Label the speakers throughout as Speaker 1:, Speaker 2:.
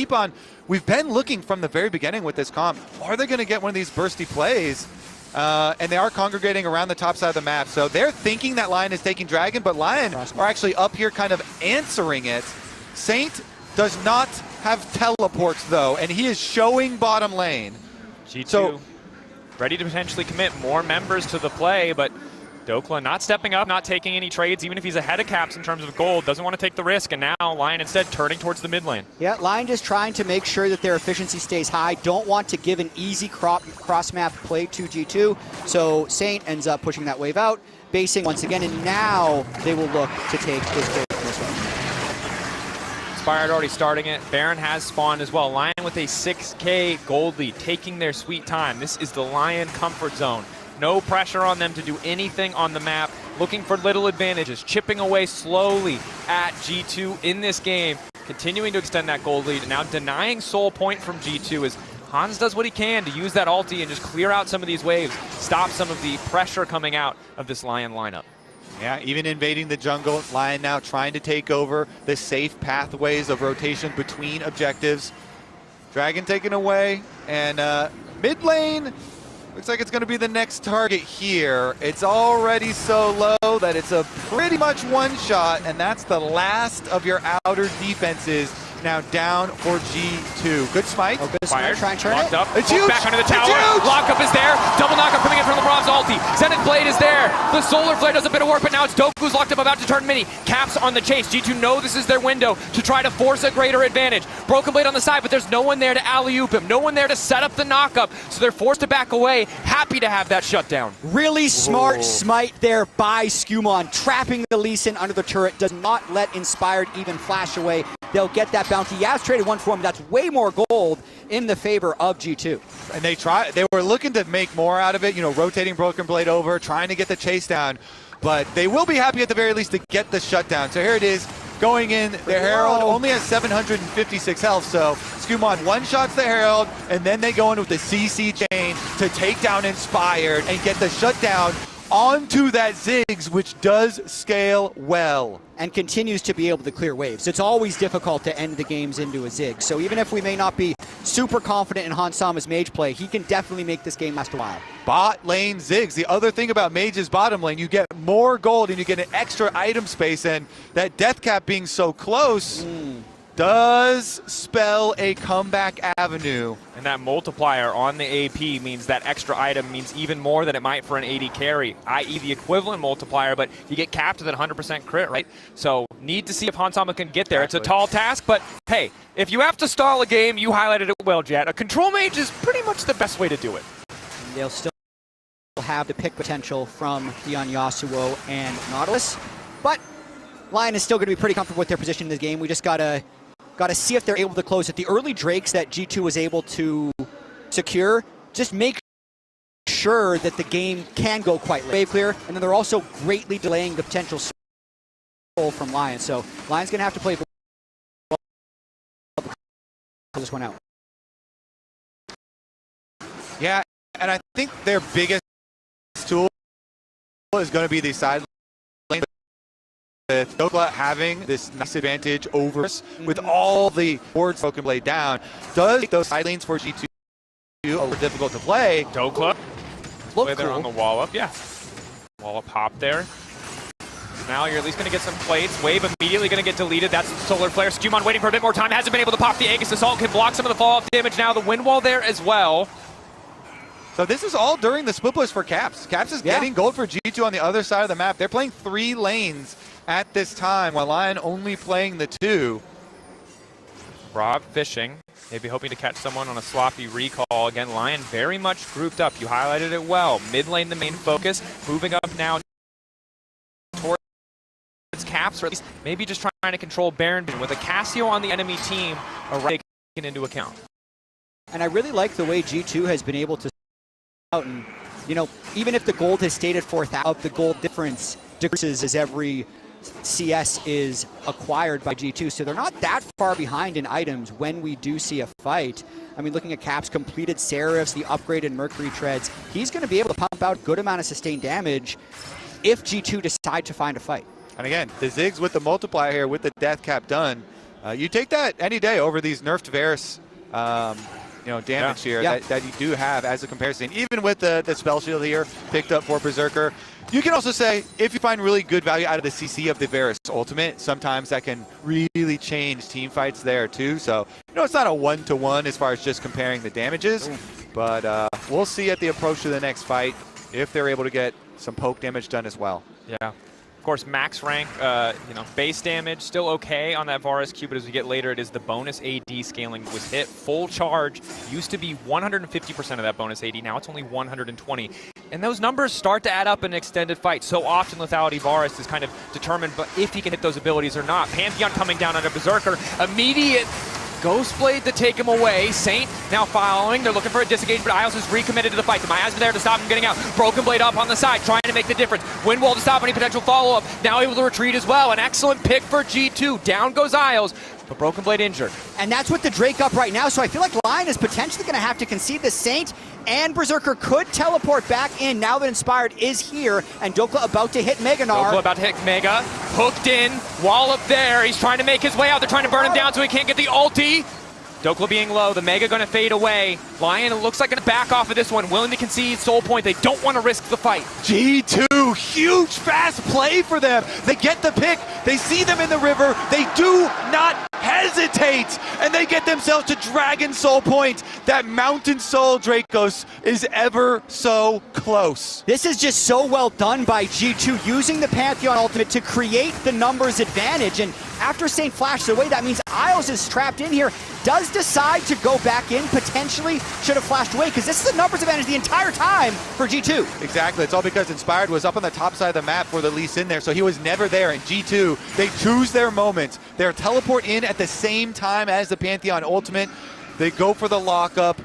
Speaker 1: sleep on. We've been looking from the very beginning with this comp. Are they going to get one of these bursty plays? And they are congregating around the top side of the map. So they're thinking that LYON is taking Dragon, but LYON are actually up here kind of answering it. Saint does not have teleports, though, and he is showing bottom lane.
Speaker 2: G2
Speaker 1: so,
Speaker 2: ready to potentially commit more members to the play, but Dokla not stepping up, not taking any trades, even if he's ahead of Caps in terms of gold, doesn't want to take the risk, and now LYON instead turning towards the mid lane. Yeah,
Speaker 3: LYON just trying to make sure that their efficiency stays high, don't want to give an easy cross-map play to G2, so Saint ends up pushing that wave out, basing once again, and now they will look to take this gold from this one.
Speaker 2: Inspired already starting it. Baron has spawned as well. LYON with a 6K gold lead, taking their sweet time. This is the LYON comfort zone. No pressure on them to do anything on the map. Looking for little advantages, chipping away slowly at G2 in this game, continuing to extend that gold lead, and now denying soul point from G2 as Hans does what he can to use that ulti and just clear out some of these waves, stop some of the pressure coming out of this LYON lineup.
Speaker 1: Yeah, even invading the jungle. LYON now trying to take over the safe pathways of rotation between objectives. Dragon taken away, and mid lane looks like it's going to be the next target here. It's already so low that it's a pretty much one shot, and that's the last of your outer defenses. Now down for G2. Good smite.
Speaker 3: Oh, good smite. Try and turn
Speaker 2: Locked
Speaker 3: it.
Speaker 2: up.
Speaker 1: It's huge.
Speaker 2: Back under the tower. Lockup is there. Double knockup coming in from LeBron's ulti. Zenith Blade is there. The Solar Flare does a bit of work, but now it's Doku's locked up, about to turn mini. Caps on the chase. G2 know this is their window to try to force a greater advantage. Broken Blade on the side, but there's no one there to alley-oop him. No one there to set up the knockup, so they're forced to back away. Happy to have that shutdown.
Speaker 3: Really smart smite there by Skumon, trapping the Lee Sin under the turret. Does not let Inspired even flash away. They'll get that bounty. Yaz traded one for him. That's way more gold in the favor of G2.
Speaker 1: And they were looking to make more out of it, you know, rotating Broken Blade over, trying to get the chase down. But they will be happy at the very least to get the shutdown. So here it is, going in. The Herald only has 756 health, so Skumon one-shots the Herald, and then they go in with the CC chain to take down Inspired and get the shutdown onto that Ziggs, which does scale well.
Speaker 3: And continues to be able to clear waves. It's always difficult to end the games into a Zig. So even if we may not be super confident in Hans Sama's mage play, he can definitely make this game last a while.
Speaker 1: Bot lane Ziggs. The other thing about Mage's bottom lane, you get more gold and you get an extra item space, and that death cap being so close does spell a comeback avenue.
Speaker 2: And that multiplier on the AP means that extra item means even more than it might for an AD carry, i.e. the equivalent multiplier, but you get capped with that 100% crit, right? So need to see if Hans Sama can get there. Exactly. It's a tall task, but hey, if you have to stall a game, you highlighted it well, Jet. A control mage is pretty much the best way to do it.
Speaker 3: They'll still have the pick potential from Dion Yasuo and Nautilus, but LYON is still going to be pretty comfortable with their position in this game. We just got to see if they're able to close it. The early Drakes that G2 was able to secure, just make sure that the game can go quite late. Wave clear, and then they're also greatly delaying the potential soul from LYON. So LYON's going to have to play this one out.
Speaker 1: Yeah, and I think their biggest tool is going to be the side lane. With Dokla having this nice advantage over us with all the boards Broken Blade down, does make those side lanes for G2 a little difficult to play.
Speaker 2: Dokla,
Speaker 3: look
Speaker 2: there on the wall up, yeah. Wall up hop there. Now you're at least going to get some plates. Wave immediately going to get deleted. That's Solar Flare. Skumon waiting for a bit more time. Hasn't been able to pop the Aegis Assault. Can block some of the fall-off damage now. The wind wall there as well.
Speaker 1: So this is all during the split push for Caps. Caps is getting gold for G2 on the other side of the map. They're playing 3 lanes at this time, while LYON only playing the 2.
Speaker 2: Rob fishing, maybe hoping to catch someone on a sloppy recall. Again, LYON very much grouped up. You highlighted it well. Mid lane, the main focus. Moving up now towards Caps, or at least maybe just trying to control Baron with a Cassio on the enemy team taken into account.
Speaker 3: And I really like the way G2 has been able to out, and you know, even if the gold has stayed at 4,000, the gold difference decreases as every CS is acquired by G2, so they're not that far behind in items when we do see a fight. I mean, looking at Caps' completed Seraphs, the upgraded Mercury Treads, he's going to be able to pump out a good amount of sustained damage if G2 decide to find a fight.
Speaker 1: And again, the Ziggs with the multiplier here with the death cap done, You take that any day over these nerfed Varus damage here that you do have as a comparison. Even with the spell shield here picked up for Berserker. You can also say, if you find really good value out of the CC of the Varus ultimate, sometimes that can really change team fights there too. So, it's not a one-to-one as far as just comparing the damages, but we'll see at the approach to the next fight if they're able to get some poke damage done as well.
Speaker 2: Yeah. Of course, max rank, base damage, still okay on that Varus Q, but as we get later, it is the bonus AD scaling was hit. Full charge used to be 150% of that bonus AD, now it's only 120. And those numbers start to add up in an extended fight. So often lethality Varus is kind of determined but if he can hit those abilities or not. Pantheon coming down under Berserker, immediate Ghost Blade to take him away. Saint now following. They're looking for a disengage, but Isles is recommitted to the fight. The Miasma there to stop him getting out. Broken Blade up on the side, trying to make the difference. Wind Wall to stop any potential follow-up. Now able to retreat as well. An excellent pick for G2. Down goes Isles, but Broken Blade injured.
Speaker 3: And that's with the Drake up right now, so I feel like LYON is potentially going to have to concede the Saint, and Berserker could teleport back in now that Inspired is here, and Dokla about to hit Meganar.
Speaker 2: Dokla about to hit Mega, hooked in, wall up there. He's trying to make his way out. They're trying to burn him down so he can't get the ulti. Dokla being low, the Mega going to fade away. LYON, it looks like, going to back off of this one, willing to concede Soul Point. They don't want to risk the fight.
Speaker 1: G2, huge fast play for them. They get the pick, they see them in the river, they do not hesitate, and they get themselves to Dragon Soul Point. That Mountain Soul Dracos is ever so close.
Speaker 3: This is just so well done by G2, using the Pantheon ultimate to create the numbers advantage, and after Saint flashes away, that means Isles is trapped in here, does decide to go back in, potentially should have flashed away, because this is the numbers advantage the entire time for G2.
Speaker 1: Exactly, it's all because Inspired was up on the top side of the map for the Lee Sin there, so he was never there, and G2, they choose their moments. They're teleport in at the same time as the Pantheon ultimate. They go for the lockup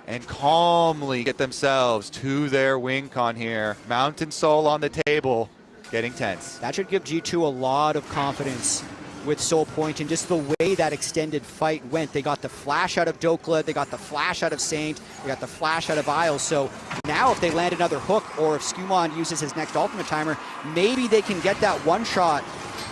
Speaker 1: and calmly get themselves to their win con here. Mountain Soul on the table, getting tense.
Speaker 3: That should give G2 a lot of confidence with Soul Point and just the way that extended fight went. They got the flash out of Dokla, they got the flash out of Saint, they got the flash out of Isles. So now if they land another hook, or if Skumon uses his next ultimate timer, maybe they can get that one shot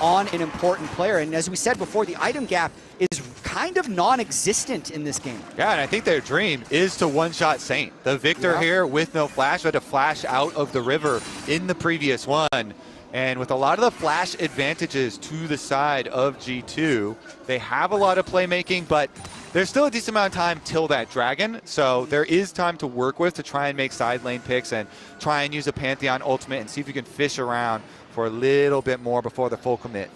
Speaker 3: on an important player. And as we said before, the item gap is kind of non-existent in this game.
Speaker 1: Yeah, and I think their dream is to one-shot Saint. The Victor here with no flash had to flash out of the river in the previous one. And with a lot of the flash advantages to the side of G2, they have a lot of playmaking, but there's still a decent amount of time till that Dragon. So there is time to work with to try and make side lane picks and try and use a Pantheon ultimate and see if you can fish around for a little bit more before the full commit.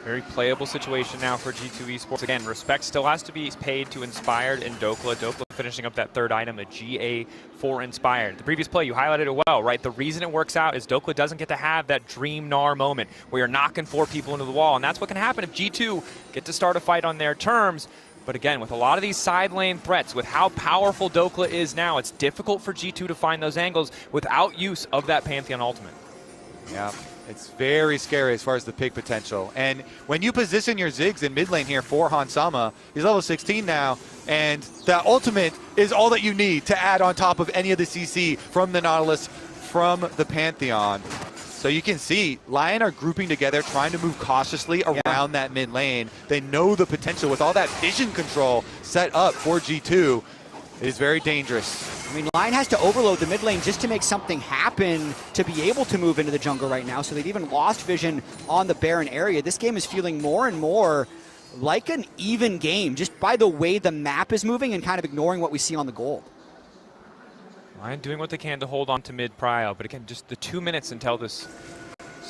Speaker 2: Very playable situation now for G2 Esports. Again, respect still has to be paid to Inspired and Dokla. Dokla finishing up that third item, a GA for Inspired. The previous play, you highlighted it well, right? The reason it works out is Dokla doesn't get to have that Dream Gnar moment where you're knocking 4 people into the wall, and that's what can happen if G2 get to start a fight on their terms. But again, with a lot of these side lane threats, with how powerful Dokla is now, it's difficult for G2 to find those angles without use of that Pantheon ultimate.
Speaker 1: Yeah. It's very scary as far as the pick potential. And when you position your Ziggs in mid lane here for Hansama, he's level 16 now, and the ultimate is all that you need to add on top of any of the CC from the Nautilus, from the Pantheon. So you can see LYON are grouping together, trying to move cautiously around that mid lane. They know the potential with all that vision control set up for G2. It is very dangerous.
Speaker 3: I mean, LYON has to overload the mid lane just to make something happen to be able to move into the jungle right now. So they've even lost vision on the Baron area. This game is feeling more and more like an even game, just by the way the map is moving and kind of ignoring what we see on the gold.
Speaker 2: LYON doing what they can to hold on to mid prio, but again, just the 2 minutes until this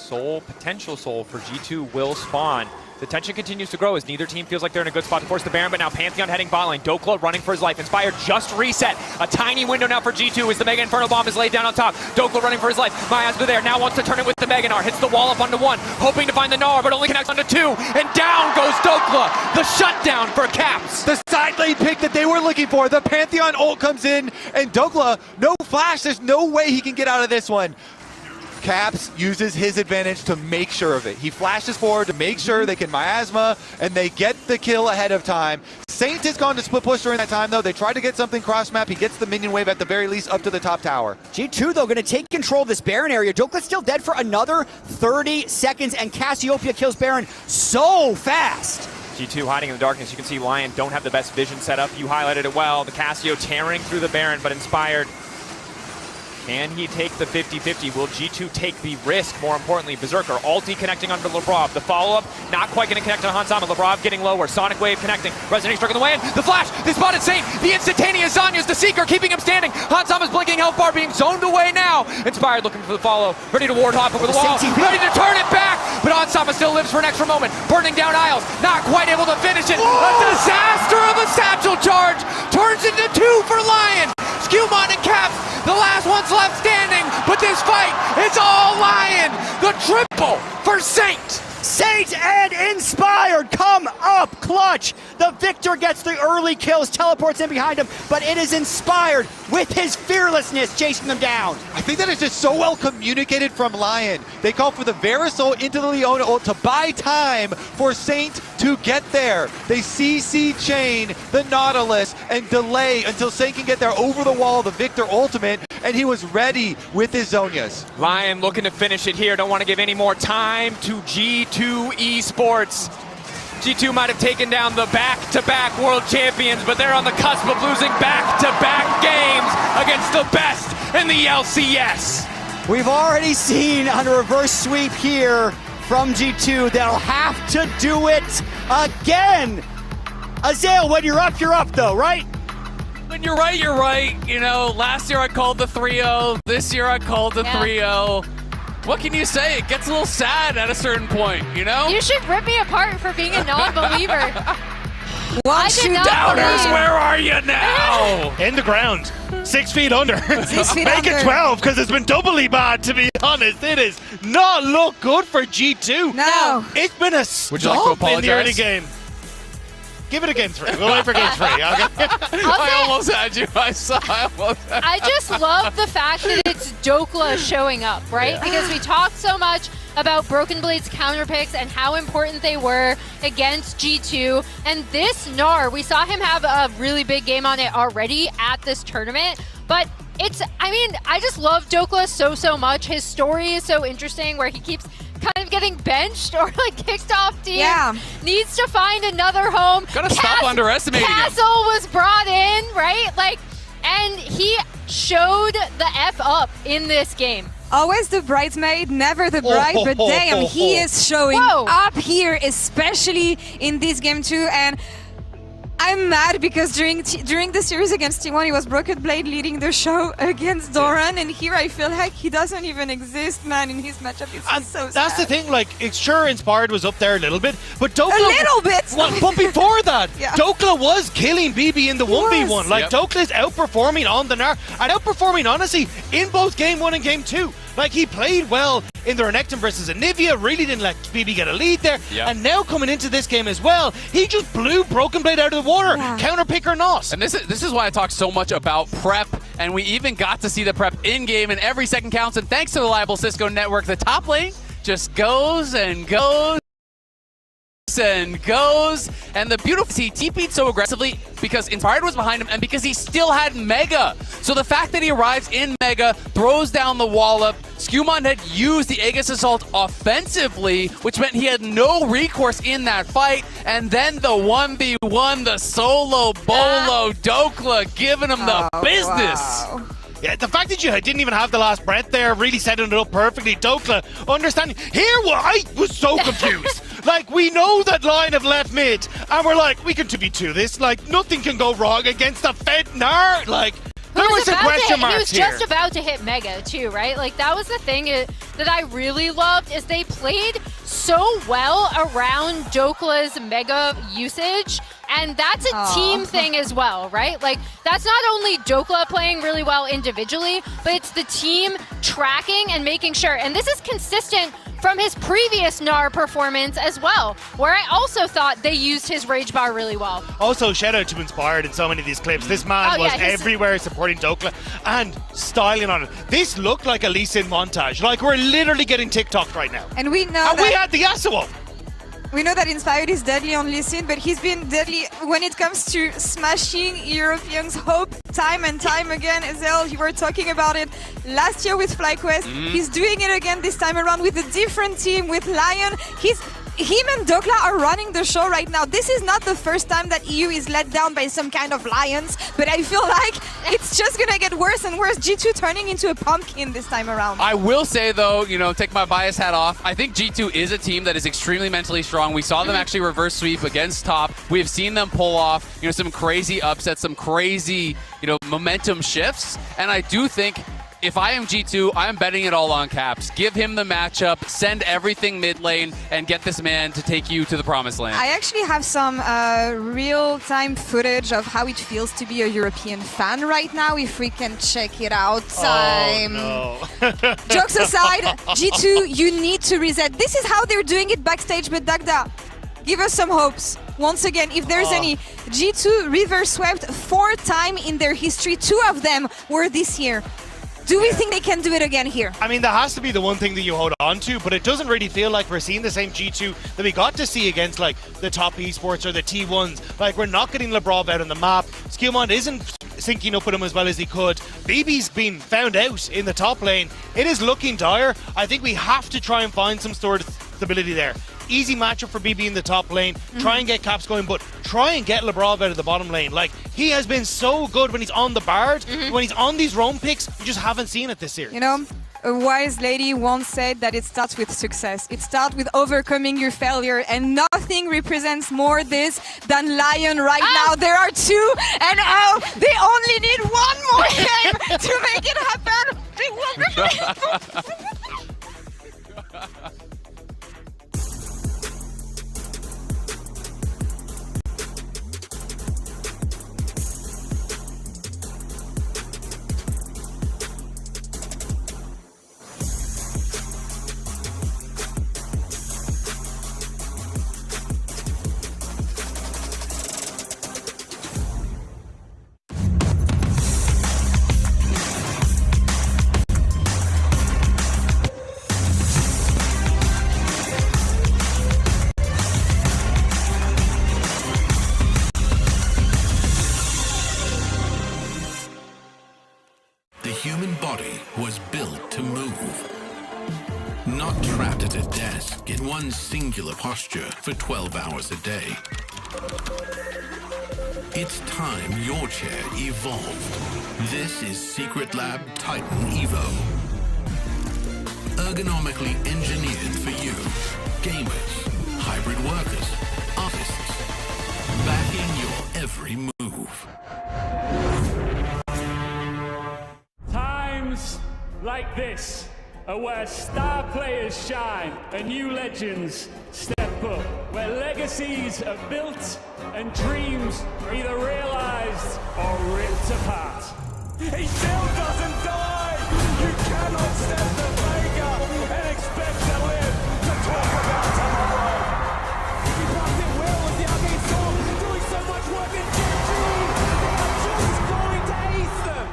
Speaker 2: potential soul for G2 will spawn. The tension continues to grow as neither team feels like they're in a good spot to force the Baron, but now Pantheon heading bot lane. Dokla running for his life. Inspired just reset. A tiny window now for G2 as the Mega Inferno Bomb is laid down on top. Dokla running for his life. Miasma there, now wants to turn it with the Mega Gnar. Hits the wall up onto 1, hoping to find the Gnar, but only connects onto 2. And down goes Dokla. The shutdown for Caps.
Speaker 1: The side lane pick that they were looking for. The Pantheon ult comes in, and Dokla, no flash. There's no way he can get out of this one. Caps uses his advantage to make sure of it. He flashes forward to make sure they can miasma, and they get the kill ahead of time. Saint has gone to split push during that time, though. They tried to get something cross map. He gets the minion wave at the very least up to the top tower.
Speaker 3: G2, though, going to take control of this Baron area. Jokla's still dead for another 30 seconds, and Cassiopeia kills Baron so fast.
Speaker 2: G2 hiding in the darkness. You can see LYON don't have the best vision set up. You highlighted it well. The Cassio tearing through the Baron, but Inspired. Can he take the 50-50? Will G2 take the risk? More importantly, Berserker ulti connecting onto Labrov. The follow-up, not quite going to connect on Hansama. Labrov getting lower. Sonic Wave connecting. Resonating Struck on the way in. The flash! They spotted Saint! The instantaneous Zanya's the Seeker, keeping him standing. Hansama's blinking health bar being zoned away now. Inspired looking for the follow. Ready to ward hop over the wall. Ready to turn it back! But Hansama still lives for an extra moment. Burning down Isles. Not quite able to finish it. A disaster of a satchel charge! Turns into 2 for LYON! Skewmon and Caps, the last one's left standing, but this fight, it's all LYON! The triple for Saint!
Speaker 3: Saint and Inspired come up clutch. The Victor gets the early kills, teleports in behind him, but it is Inspired with his fearlessness chasing them down.
Speaker 1: I think that is just so well communicated from LYON. They call for the Varus ult into the LYON ult to buy time for Saint to get there. They CC chain the Nautilus and delay until Saint can get there over the wall, the Victor ultimate, and he was ready with his Zonias.
Speaker 2: LYON looking to finish it here. Don't want to give any more time to G2 Esports. G2 might have taken down the back-to-back world champions, but they're on the cusp of losing back-to-back games against the best in the LCS.
Speaker 3: We've already seen on a reverse sweep here from G2. They'll have to do it again. Azael, when you're up though, right?
Speaker 4: When you're right, you're right. You know, last year I called the 3-0. This year I called the 3-0. What can you say? It gets a little sad at a certain point, you know?
Speaker 5: You should rip me apart for being a non-believer.
Speaker 4: Once you doubters, where are you now?
Speaker 6: In the ground. 6 feet under.
Speaker 7: 6 feet
Speaker 6: Make
Speaker 7: under.
Speaker 6: it 12 because it's been doubly bad, to be honest. It is not look good for G2.
Speaker 7: No.
Speaker 6: It's been a
Speaker 4: Would you like to
Speaker 6: stomp in the early
Speaker 4: apologize?
Speaker 6: game. Give it a game 3. We'll wait for game 3. Okay?
Speaker 4: I almost had you.
Speaker 5: I just love the fact that it's Dokla showing up, right? Because we talked so much about Broken Blade's counter picks and how important they were against G2. And this Gnar, we saw him have a really big game on it already at this tournament. But I just love Dokla so much. His story is so interesting where he keeps kind of getting benched or like kicked off teams.
Speaker 7: Yeah.
Speaker 5: Needs to find another home.
Speaker 4: Gotta stop underestimating him.
Speaker 5: Castle was brought in, right? And he showed the F up in this game.
Speaker 7: Always the bridesmaid, never the bride, but damn, he is showing up here, especially in this game too. And I'm mad because during the series against T1, he was Broken Blade leading the show against Doran, and here I feel like he doesn't even exist, man, in his matchup. It's so
Speaker 6: That's
Speaker 7: sad.
Speaker 6: the thing, like, it's sure Inspired was up there a little bit, but Dokla...
Speaker 7: A little bit!
Speaker 6: But before that,
Speaker 7: Yeah.
Speaker 6: Dokla was killing BB in the 1v1.
Speaker 7: was.
Speaker 6: Like, Dokla's outperforming on the Gnar, and outperforming, honestly, in both Game 1 and Game 2. Like, he played well in the Renekton versus Anivia, really didn't let BB get a lead there, and now coming into this game as well, he just blew Broken Blade out of the water, counter pick or not.
Speaker 4: And this is why I talk so much about prep, and we even got to see the prep in-game, and every second counts, and thanks to the reliable Cisco network, the top lane just goes and goes and goes, and the beautiful he TP'd so aggressively because Inspired was behind him and because he still had Mega. So the fact that he arrives in Mega, throws down the wall up, Skewmon had used the Aegis Assault offensively, which meant he had no recourse in that fight, and then the 1v1, the solo bolo Dokla giving him the business.
Speaker 7: Wow.
Speaker 6: Yeah, the fact that you didn't even have the last breath there, really setting it up perfectly. Dokla, understanding. I was so confused. Like, we know that line of left mid, and we're like, we can 2v2 this. Like, nothing can go wrong against a Fed Gnar. Like, there was some question marks
Speaker 5: He was
Speaker 6: here.
Speaker 5: just about to hit Mega too, right? Like that was the thing that I really loved is they played so well around Dokla's Mega usage. And that's a team thing as well, right? Like, that's not only Dokla playing really well individually, but it's the team tracking and making sure. And this is consistent from his previous Gnar performance as well, where I also thought they used his Rage Bar really well.
Speaker 6: Also, shout out to Inspired in so many of these clips. This man was everywhere supporting Dokla and styling on it. This looked like a Lee Sin montage. Like, we're literally getting TikToked right now.
Speaker 7: And we know
Speaker 6: And we had the Yasuo.
Speaker 7: We know that Inspired is deadly on Lee Sin, but he's been deadly when it comes to smashing Europeans' hope time and time again. Ezel, you were talking about it last year with FlyQuest. He's doing it again this time around with a different team, with LYON. Him and Dokla are running the show right now. This is not the first time that EU is let down by some kind of Lions, but I feel like it's just gonna get worse and worse. G2 turning into a pumpkin this time around.
Speaker 4: I will say though, take my bias hat off. I think G2 is a team that is extremely mentally strong. We saw them actually reverse sweep against top. We have seen them pull off, some crazy upsets, some crazy, momentum shifts. And I do think if I am G2, I'm betting it all on Caps. Give him the matchup, send everything mid lane, and get this man to take you to the promised land.
Speaker 7: I actually have some real-time footage of how it feels to be a European fan right now, if we can check it out. Time.
Speaker 6: Oh, no.
Speaker 7: Jokes aside, G2, you need to reset. This is how they're doing it backstage, but Dagda, give us some hopes. Once again, if there's any, G2 reverse swept 4 times in their history. 2 of them were this year. Do we think they can do it again here?
Speaker 6: I mean, that has to be the one thing that you hold on to, but it doesn't really feel like we're seeing the same G2 that we got to see against, like, the top esports or the T1s. Like, we're not getting Lebrov out on the map. Skillmon isn't syncing up with him as well as he could. BB's been found out in the top lane. It is looking dire. I think we have to try and find some sort of stability there. Easy matchup for BB in the top lane. Try and get Caps going, but try and get Lebrov out of the bottom lane. Like, he has been so good when he's on the Bard. When he's on these roam picks, we just haven't seen it this series.
Speaker 7: A wise lady once said that it starts with success. It starts with overcoming your failure, and nothing represents more this than LYON right now. There are 2, and they only need 1 more game to make it happen. They will be
Speaker 8: singular posture for 12 hours a day. It's time your chair evolved. This is Secret Lab Titan Evo. Ergonomically engineered for you, gamers, hybrid workers, artists, backing your every move.
Speaker 9: Times like this are where star players shine and new legends step up, where legacies are built and dreams are either realized or ripped apart. He still doesn't die! You cannot step the Vega and expect to live to talk about tomorrow! He passed it well with the Arcane Storm, doing so much work in G2! They are just going to ace them!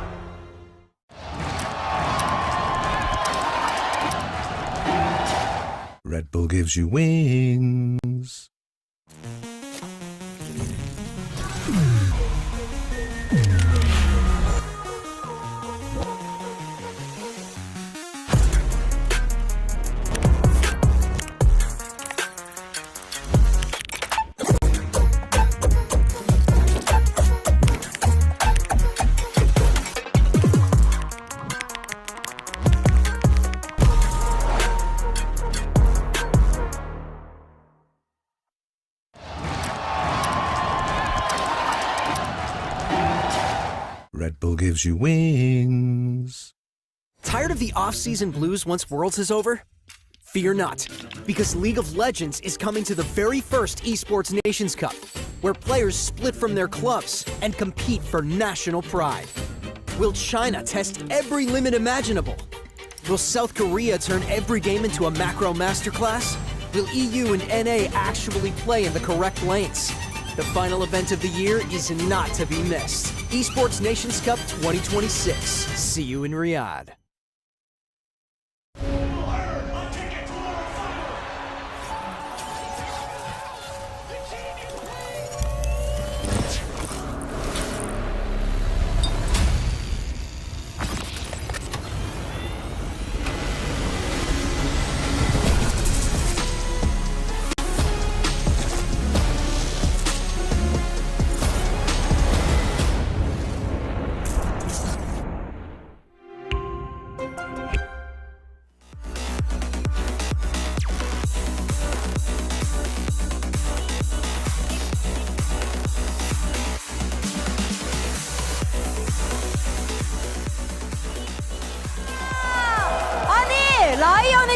Speaker 10: Red Bull gives you wings. Red Bull gives you wings.
Speaker 11: Tired of the off-season blues once Worlds is over? Fear not, because League of Legends is coming to the very first Esports Nations Cup, where players split from their clubs and compete for national pride. Will China test every limit imaginable? Will South Korea turn every game into a macro masterclass? Will EU and NA actually play in the correct lanes? The final event of the year is not to be missed. Esports Nations Cup 2026. See you in Riyadh.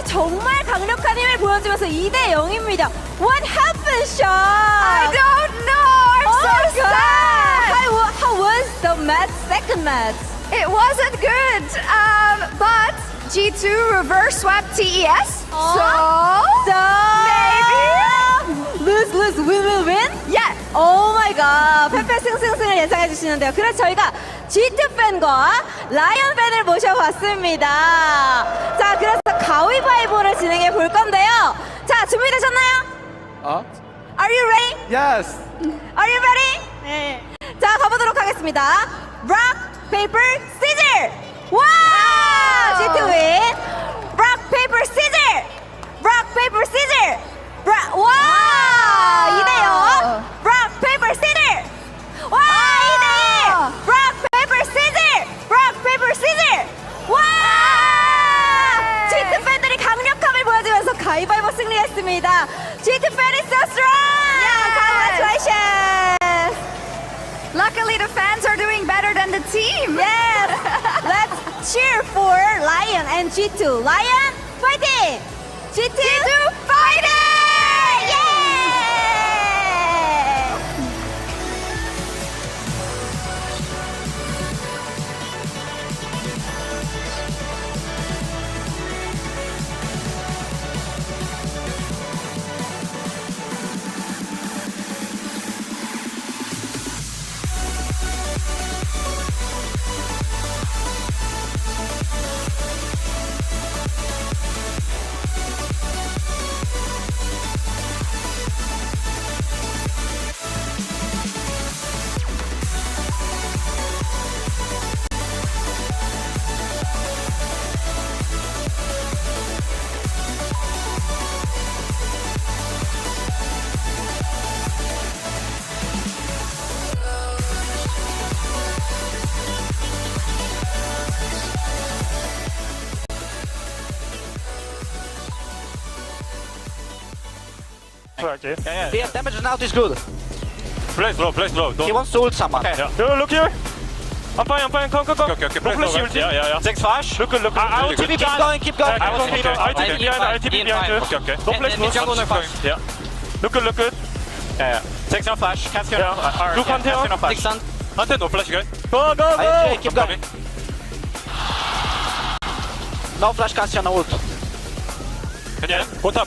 Speaker 12: 라이언이 정말 강력한 힘을 보여주면서 2대 0입니다. What happened, Sean? I don't know. I'm so sad. How was the match? Second match? It wasn't good. But G2 reverse swap TES. So maybe lose win. Yeah. Oh my god. 패패 승승승을 예상해 주시는데요. 그래서 저희가 G2 팬과 라이언 팬을 모셔봤습니다. 자, 그래서 가위바위보를 진행해 볼 건데요. 자, 준비되셨나요? Are you ready?
Speaker 1: Yes.
Speaker 12: Are you ready? 네. 자, 가보도록 하겠습니다. Rock, paper, scissors. 와! G2 win. Rock, paper, scissors. Rock, paper, scissors. 와! 2대0. Rock, paper, scissors. 와! 2대1. Rock, paper, scissors. Rock, paper, scissors. 와! G2 팬들이 강력함을 보여주면서 가위바위보 승리했습니다. G2 fan is so strong! Yeah, congratulations! Luckily the fans are doing better than the team. Yes! Let's cheer for LYON and G2. LYON, fighting! G2, fighting! Yeah!
Speaker 13: The damage now is good.
Speaker 14: Play slow.
Speaker 13: He wants to ult someone.
Speaker 14: Okay. Yeah. Look here. I'm fine. Come. Okay. Play slow. Yeah.
Speaker 13: 6 flash.
Speaker 14: Look.
Speaker 13: I will TP keep going.
Speaker 14: I will TP behind. Okay. Don't play slow. Yeah. Look good.
Speaker 13: Yeah. 6 no flash. Can't
Speaker 14: Yeah. Look Hunter.
Speaker 13: no flash.
Speaker 14: Hunter no flash, guys. Go.
Speaker 13: Keep going. No flash, Cassian, no ult.
Speaker 14: Yeah. Top.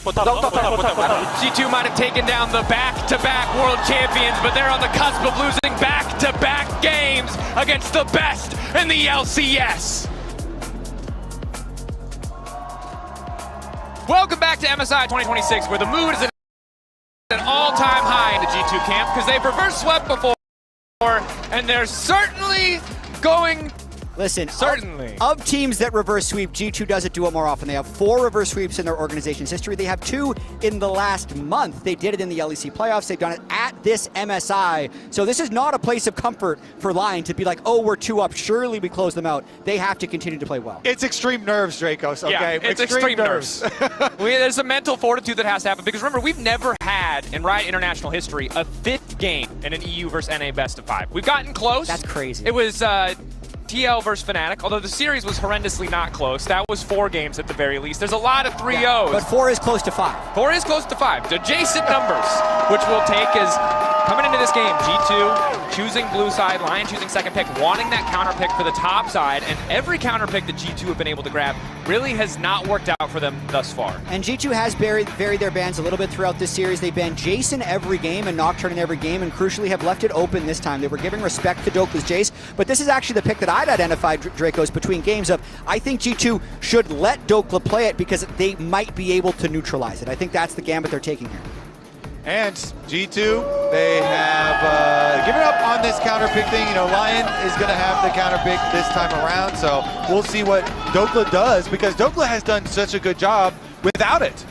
Speaker 2: G2 might have taken down the back-to-back world champions, but they're on the cusp of losing back-to-back games against the best in the LCS. Welcome back to MSI 2026, where the mood is at an all-time high in the G2 camp, because they've reverse swept before, and they're certainly going...
Speaker 3: Listen,
Speaker 2: certainly.
Speaker 3: Of teams that reverse sweep, G2 doesn't do it more often. They have 4 reverse sweeps in their organization's history. They have 2 in the last month. They did it in the LEC playoffs. They've done it at this MSI. So this is not a place of comfort for LYON to be like, oh, we're 2 up. Surely we close them out. They have to continue to play well.
Speaker 1: It's extreme nerves, Dracos, okay?
Speaker 2: Yeah, it's extreme nerves. There's a mental fortitude that has to happen, because remember, we've never had, in Riot International history, a 5th game in an EU versus NA best of 5. We've gotten close.
Speaker 3: That's crazy.
Speaker 2: It was TL versus Fnatic, although the series was horrendously not close. That was 4 games at the very least. There's a lot of 3-0s.
Speaker 3: Yeah, but 4 is close to 5.
Speaker 2: 4 is close to 5. Adjacent numbers, which we'll take as coming into this game, G2 choosing blue side, LYON choosing second pick, wanting that counter pick for the top side, and every counter pick that G2 have been able to grab really has not worked out for them thus far.
Speaker 3: And G2 has varied their bans a little bit throughout this series. They banned Jason every game and Nocturne in every game, and crucially have left it open this time. They were giving respect to Dokla's Jace, but this is actually the pick that I'd identified, Dracos, between games of, I think G2 should let Dokla play it because they might be able to neutralize it. I think that's the gambit they're taking here.
Speaker 1: And G2, they have given up on this counter pick thing. You know, LYON is going to have the counter pick this time around, so we'll see what Dokla does, because Dokla has done such a good job without it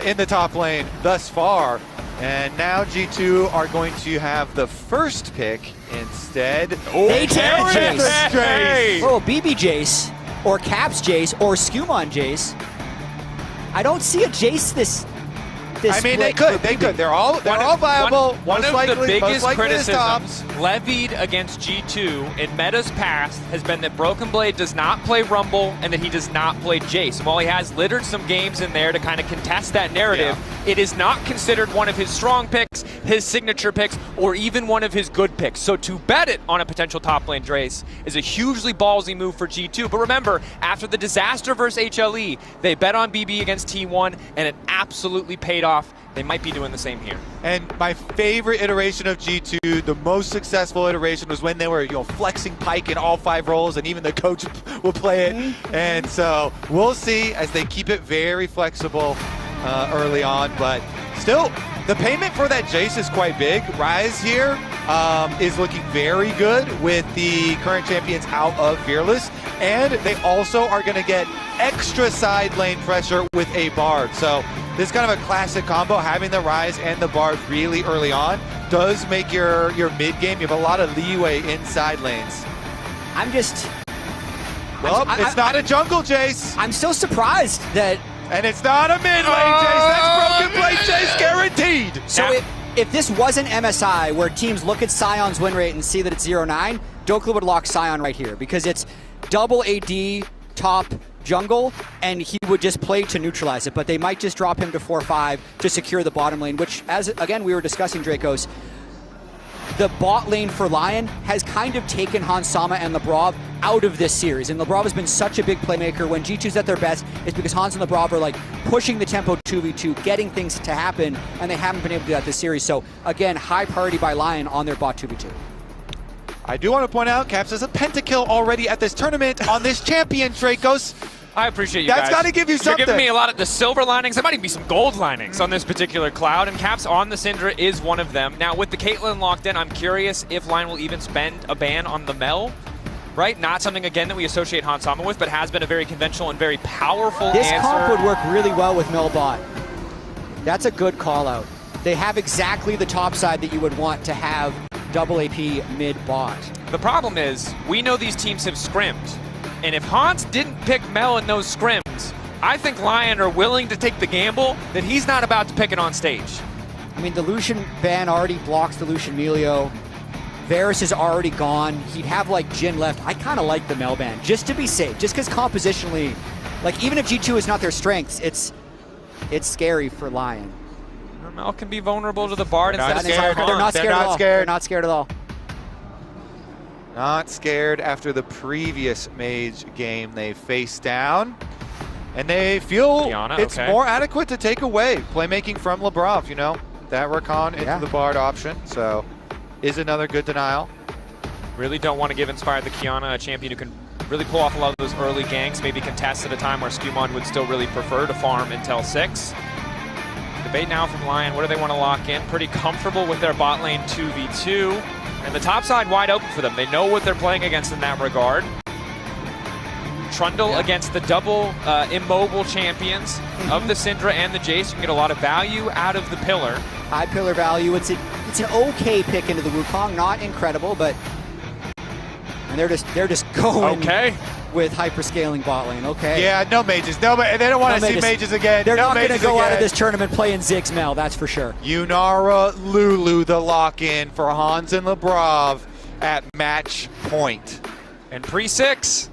Speaker 1: in the top lane thus far. And now G2 are going to have the first pick instead.
Speaker 3: They take
Speaker 1: Jace.
Speaker 3: Jace. Oh, BB Jace, or Caps Jace, or Skumon Jace. I don't see a Jace this this
Speaker 1: I mean, they
Speaker 3: split
Speaker 1: could.
Speaker 3: for BB.
Speaker 1: They're all viable.
Speaker 2: One
Speaker 1: most
Speaker 2: of
Speaker 1: likely,
Speaker 2: the biggest
Speaker 1: most likely is
Speaker 2: criticisms
Speaker 1: tops.
Speaker 2: levied against G2 in Meta's past has been that Broken Blade does not play Rumble and that he does not play Jace. And while he has littered some games in there to kind of contest that narrative, it is not considered one of his strong picks, his signature picks, or even one of his good picks. So to bet it on a potential top lane Drace is a hugely ballsy move for G2. But remember, after the disaster versus HLE, they bet on BB against T1, and it absolutely paid off. They might be doing the same here.
Speaker 1: And my favorite iteration of G2, the most successful iteration, was when they were flexing Pyke in all 5 roles, and even the coach will play it. And so we'll see as they keep it very flexible early on. But still, the payment for that Jace is quite big. Ryze here is looking very good with the current champions out of Fearless. And they also are going to get extra side lane pressure with a Bard. So this is kind of a classic combo. Having the Ryze and the Bard really early on does make your mid game. You have a lot of leeway in side lanes. It's not a jungle Jace.
Speaker 3: I'm still surprised that.
Speaker 1: And it's not a mid lane Jace. That's Broken Blade Jace guaranteed.
Speaker 3: So if this wasn't MSI, where teams look at Sion's win rate and see that it's 0-9, Dokla would lock Sion right here because it's double AD top jungle, and he would just play to neutralize it, but they might just drop him to 4-5 to secure the bottom lane, which, as again we were discussing, Dracos, the bot lane for LYON has kind of taken Hansama and Labrov out of this series, and Labrov has been such a big playmaker. When G2's at their best, it's because Hans and Labrov are like pushing the tempo 2v2, getting things to happen, and they haven't been able to do that this series. So again, high priority by LYON on their bot 2v2.
Speaker 1: I do want to point out, Caps has a pentakill already at this tournament on this champion, Dracos.
Speaker 2: I appreciate you
Speaker 1: That's
Speaker 2: guys.
Speaker 1: got to give you something.
Speaker 2: You're giving me a lot of the silver linings. There might even be some gold linings on this particular Cloud, and Caps on the Syndra is one of them. Now, with the Caitlyn locked in, I'm curious if LYON will even spend a ban on the Mel, right? Not something, again, that we associate Hansama with, but has been a very conventional and very powerful
Speaker 3: This
Speaker 2: answer.
Speaker 3: comp would work really well with Mel bot. That's a good call out. They have exactly the top side that you would want to have double AP mid bot.
Speaker 2: The problem is, we know these teams have scrimmed. And if Hans didn't pick Mel in those scrims, I think LYON are willing to take the gamble that he's not about to pick it on stage.
Speaker 3: I mean, the Lucian ban already blocks the Lucian Melio. Varus is already gone. He'd have like Jhin left. I kind of like the Mel ban, just to be safe, just because compositionally, like even if G2 is not their strengths, it's scary for LYON.
Speaker 2: Mel can be vulnerable to the Bard.
Speaker 1: They're not scared.
Speaker 3: They're not scared at all. They're not scared at all.
Speaker 1: Not scared after the previous Mage game they faced down. And they feel
Speaker 2: Diana,
Speaker 1: it's
Speaker 2: okay.
Speaker 1: more adequate to take away playmaking from Labrov, that Rakan into the Bard option. So is another good denial.
Speaker 2: Really don't want to give Inspired the Kiana a champion who can really pull off a lot of those early ganks, maybe contest at a time where Skewmon would still really prefer to farm until 6. Debate now from LYON, what do they want to lock in? Pretty comfortable with their bot lane 2v2. And the top side wide open for them. They know what they're playing against in that regard. Trundle against the double immobile champions of the Syndra and the Jace. You can get a lot of value out of the pillar.
Speaker 3: High pillar value. It's an okay pick into the Wukong, not incredible, but and they're just going with hyperscaling bot lane. Okay.
Speaker 1: Yeah, no mages. No, they don't want to see mages again.
Speaker 3: They're
Speaker 1: no
Speaker 3: not going to
Speaker 1: mages
Speaker 3: go out
Speaker 1: again.
Speaker 3: of this tournament playing Ziggs Mel, that's for sure.
Speaker 1: Yunara Lulu, the lock-in for Hans and Labrov at match point.
Speaker 2: And pre-6,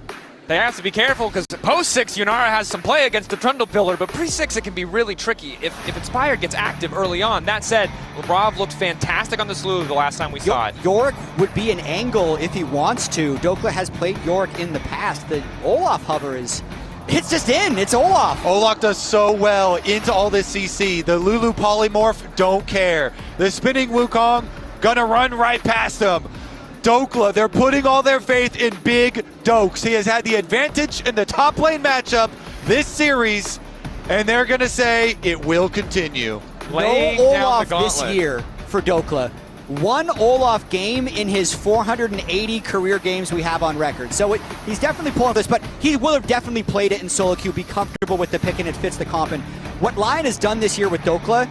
Speaker 2: they have to be careful because post-6, Yunara has some play against the Trundle pillar, but pre-6 it can be really tricky if Inspired gets active early on. That said, Labrov looked fantastic on the Slew the last time we saw it.
Speaker 3: Yorick would be an angle if he wants to. Dokla has played Yorick in the past. The Olaf hover it's just in. It's Olaf.
Speaker 1: Olaf does so well into all this CC. The Lulu polymorph, don't care. The spinning Wukong, gonna run right past him. Dokla, they're putting all their faith in Big Dokes. He has had the advantage in the top lane matchup this series, and they're gonna say it will continue.
Speaker 2: Laying
Speaker 3: no
Speaker 2: down
Speaker 3: Olaf
Speaker 2: the
Speaker 3: this year for Dokla. One Olaf game in his 480 career games we have on record. So he's definitely pulling this, but he will have definitely played it in solo queue, be comfortable with the pick, and it fits the comp. And what LYON has done this year with Dokla,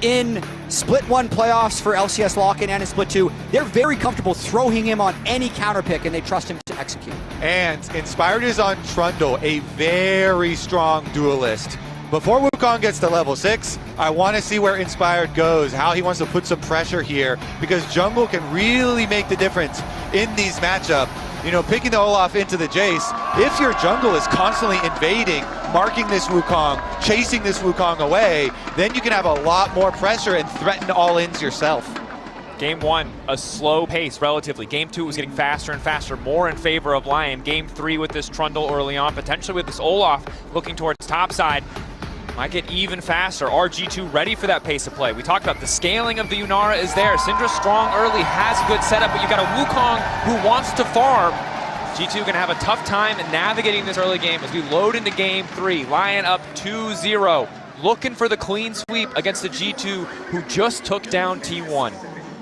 Speaker 3: in Split 1 playoffs for LCS lock-in and in Split 2, they're very comfortable throwing him on any counter pick, and they trust him to execute.
Speaker 1: And Inspired is on Trundle, a very strong duelist. before Wukong gets to level 6, I want to see where Inspired goes, how he wants to put some pressure here, because jungle can really make the difference in these matchups. You know, picking the Olaf into the Jace, if your jungle is constantly invading, marking this Wukong, chasing this Wukong away, then you can have a lot more pressure and threaten all-ins yourself.
Speaker 2: Game 1, a slow pace relatively. Game 2 was getting faster and faster, more in favor of LYON. Game 3 with this Trundle or LYON, potentially with this Olaf looking towards top side, might get even faster. RG2 ready for that pace of play. We talked about the scaling of the Yunara is there. Syndra strong early, has a good setup, but you got a Wukong who wants to farm. G2 gonna have a tough time navigating this early game as we load into Game 3. LYON up 2-0, looking for the clean sweep against the G2 who just took down T1.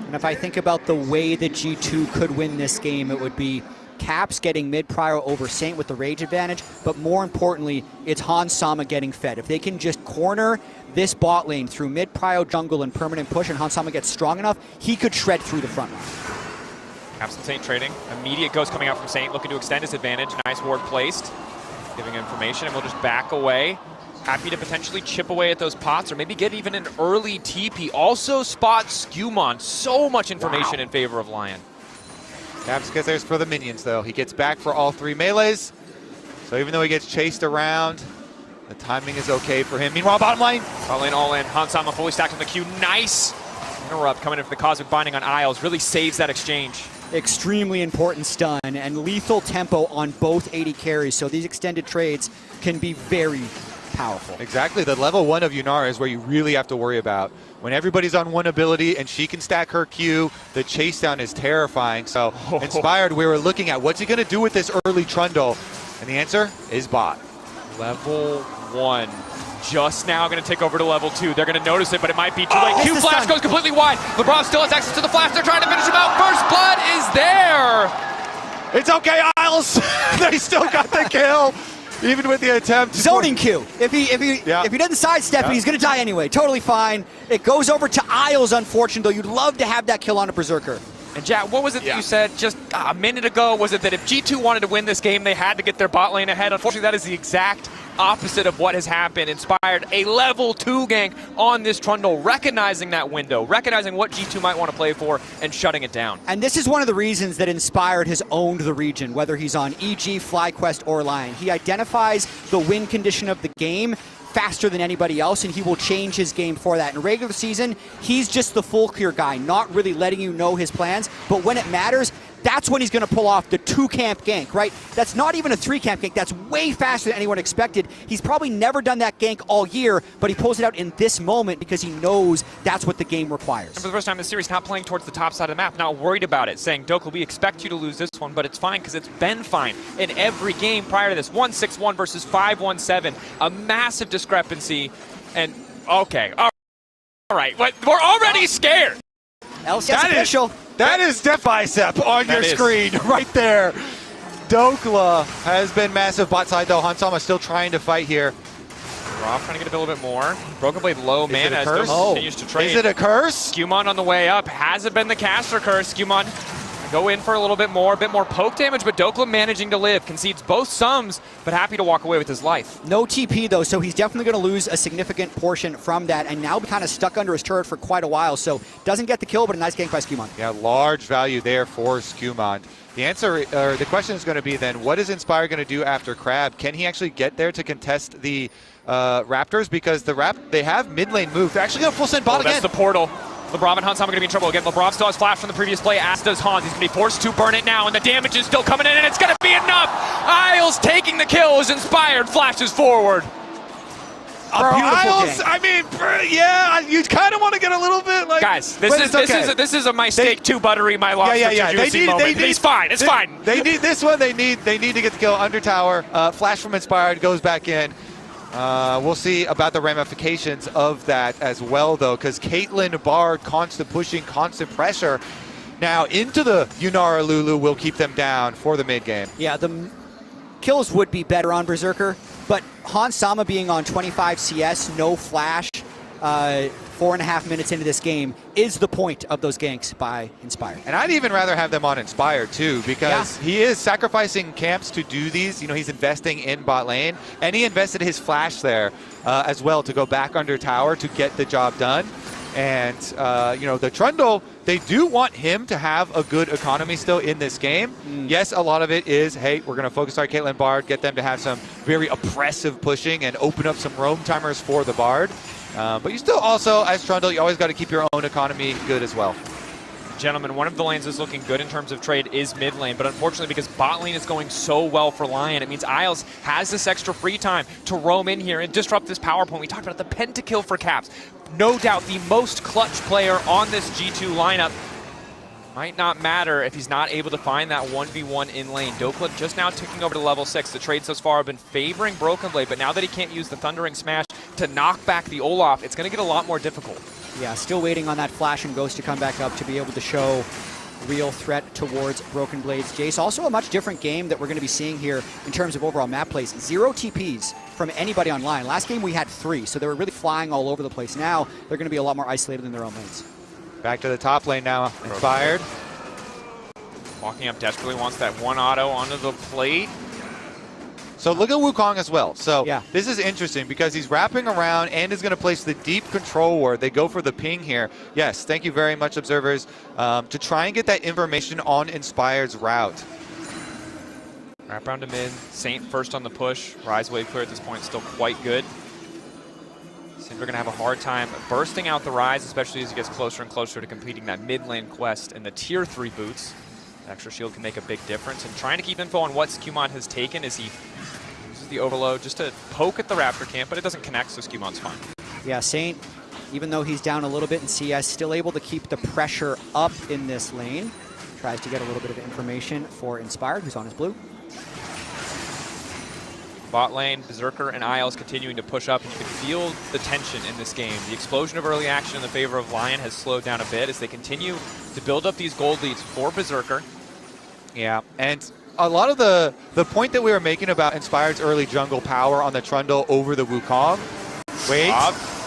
Speaker 3: And if I think about the way that G2 could win this game, it would be Caps getting mid-prio over Saint with the rage advantage, but more importantly, it's Hans Sama getting fed. If they can just corner this bot lane through mid-prio jungle and permanent push and Hans Sama gets strong enough, he could shred through the front line.
Speaker 2: Caps and Saint trading. Immediate ghost coming out from Saint, looking to extend his advantage. Nice ward placed, giving information, and we'll just back away. Happy to potentially chip away at those pots or maybe get even an early TP. Also spot Skewmon. So much information in favor of LYON.
Speaker 1: Caps gets theirs for the minions, though. He gets back for all 3 melees. So even though he gets chased around, the timing is okay for him. Meanwhile, bottom lane.
Speaker 2: Bottom lane all in. Hans Sama fully stacked on the Q. Nice interrupt coming in for the Cosmic Binding on Isles. Really saves that exchange.
Speaker 3: Extremely important stun and lethal tempo on both 80 carries. So these extended trades can be very powerful.
Speaker 1: Exactly. The level 1 of Yunara is where you really have to worry about. When everybody's on one ability and she can stack her Q, the chase down is terrifying. So Inspired, we were looking at what's he going to do with this early Trundle, and the answer is bot.
Speaker 2: Level 1. Just now going to take over to level 2. They're going to notice it, but it might be too late. Q flash goes completely wide. LeBron still has access to the flash. They're trying to finish him out. First blood is there.
Speaker 1: It's okay, Isles. They still got the kill. Even with the attempt.
Speaker 3: Zoning Q. If he doesn't sidestep it, he's going to die anyway. Totally fine. It goes over to Isles, unfortunately, though. You'd love to have that kill on a Berserker.
Speaker 2: And Jack, what was it that you said just a minute ago? Was it that if G2 wanted to win this game, they had to get their bot lane ahead? Unfortunately, that is the exact opposite of what has happened. Inspired a level 2 gank on this Trundle, recognizing that window, recognizing what G2 might want to play for, and shutting it down.
Speaker 3: And this is one of the reasons that Inspired has owned the region, whether he's on EG, FlyQuest, or LYON. He identifies the win condition of the game faster than anybody else, and he will change his game for that. In regular season, he's just the full clear guy, not really letting you know his plans, but when it matters, that's when he's going to pull off the 2-camp gank, right? That's not even a 3-camp gank. That's way faster than anyone expected. He's probably never done that gank all year, but he pulls it out in this moment because he knows that's what the game requires.
Speaker 2: And for the first time in the series, not playing towards the top side of the map, not worried about it, saying, Dokla, we expect you to lose this one, but it's fine because it's been fine in every game prior to this. 1-6-1 versus 5-1-7, a massive discrepancy, and okay, all right, but we're already scared.
Speaker 3: LCS official.
Speaker 1: That is Def Bicep on your screen right there. Dokla has been massive bot side, though. Hans Sama still trying to fight here.
Speaker 2: Roth trying to get a little bit more. Broken Blade low mana as Dose continues to trade.
Speaker 1: Is it a curse?
Speaker 2: Skewmon on the way up. Has it been the caster curse? Skewmon go in for a little bit more poke damage, but Dokla managing to live. Concedes both sums, but happy to walk away with his life.
Speaker 3: No TP, though, so he's definitely going to lose a significant portion from that, and now kind of stuck under his turret for quite a while, so doesn't get the kill, but a nice gank by Skewmon.
Speaker 1: Yeah, large value there for Skewmon. The answer, or the question is going to be then, what is Inspire going to do after Crab? Can he actually get there to contest the Raptors? Because they have mid lane move. They're actually going to full send bot again.
Speaker 2: That's the portal. LeBron and Hans are going to be in trouble again. LeBron still has flash from the previous play, as does Hans. He's going to be forced to burn it now, and the damage is still coming in, and it's going to be enough. Isles taking the kill as Inspired flashes forward.
Speaker 1: Isles, I mean, yeah, you kind of want to get a little bit like.
Speaker 2: Guys, this is a my steak too buttery, my lobster too juicy moment. He's fine. It's fine.
Speaker 1: They need this one. They need to get the kill under tower. Flash from Inspired goes back in. We'll see about the ramifications of that as well, though, because Caitlyn, Bard, constant pushing, constant pressure. Now into the Yunara Lulu will keep them down for the mid game.
Speaker 3: Yeah, the kills would be better on Berserker, but Hans Sama being on 25 CS, no flash, 4.5 minutes into this game is the point of those ganks by Inspired.
Speaker 1: And I'd even rather have them on Inspired too, because he is sacrificing camps to do these. You know, he's investing in bot lane, and he invested his flash there as well to go back under tower to get the job done. And, you know, the Trundle, they do want him to have a good economy still in this game. Yes, a lot of it is, hey, we're going to focus on Caitlyn Bard, get them to have some very oppressive pushing and open up some roam timers for the Bard. But you still also, as Trundle, you always got to keep your own economy good as well.
Speaker 2: Gentlemen, one of the lanes that's looking good in terms of trade is mid lane, but unfortunately because bot lane is going so well for LYON, it means Isles has this extra free time to roam in here and disrupt this power point. We talked about the pentakill for Caps. No doubt the most clutch player on this G2 lineup. Might not matter if he's not able to find that 1v1 in lane. Dokla just now ticking over to level 6. The trades thus far have been favoring Broken Blade, but now that he can't use the Thundering Smash to knock back the Olaf, it's going to get a lot more difficult.
Speaker 3: Yeah, still waiting on that Flash and Ghost to come back up to be able to show real threat towards Broken Blade's Jace. Also a much different game that we're going to be seeing here in terms of overall map plays. 0 TPs from anybody online. Last game we had 3, so they were really flying all over the place. Now they're going to be a lot more isolated in their own lanes.
Speaker 1: Back to the top lane now, Inspired.
Speaker 2: Walking up desperately, wants that one auto onto the plate.
Speaker 1: So look at Wukong as well. So this is interesting because he's wrapping around and is going to place the deep control ward. They go for the ping here. Yes, thank you very much, observers, to try and get that information on Inspired's route.
Speaker 2: Wrap around to mid. Saint first on the push. Rise wave clear at this point, still quite good. Seems we're going to have a hard time bursting out the Rise, especially as he gets closer and closer to completing that mid lane quest and the tier 3 boots. The extra shield can make a big difference. And trying to keep info on what Skewmon has taken as he uses the overload just to poke at the Raptor camp, but it doesn't connect, so Skewmon's fine.
Speaker 3: Yeah, Saint, even though he's down a little bit in CS, still able to keep the pressure up in this lane. Tries to get a little bit of information for Inspired, who's on his blue.
Speaker 2: Bot lane, Berserker and Isles continuing to push up, and you can feel the tension in this game. The explosion of early action in the favor of LYON has slowed down a bit as they continue to build up these gold leads for Berserker.
Speaker 1: Yeah, and a lot of the point that we were making about Inspired's early jungle power on the Trundle over the Wukong. Wait.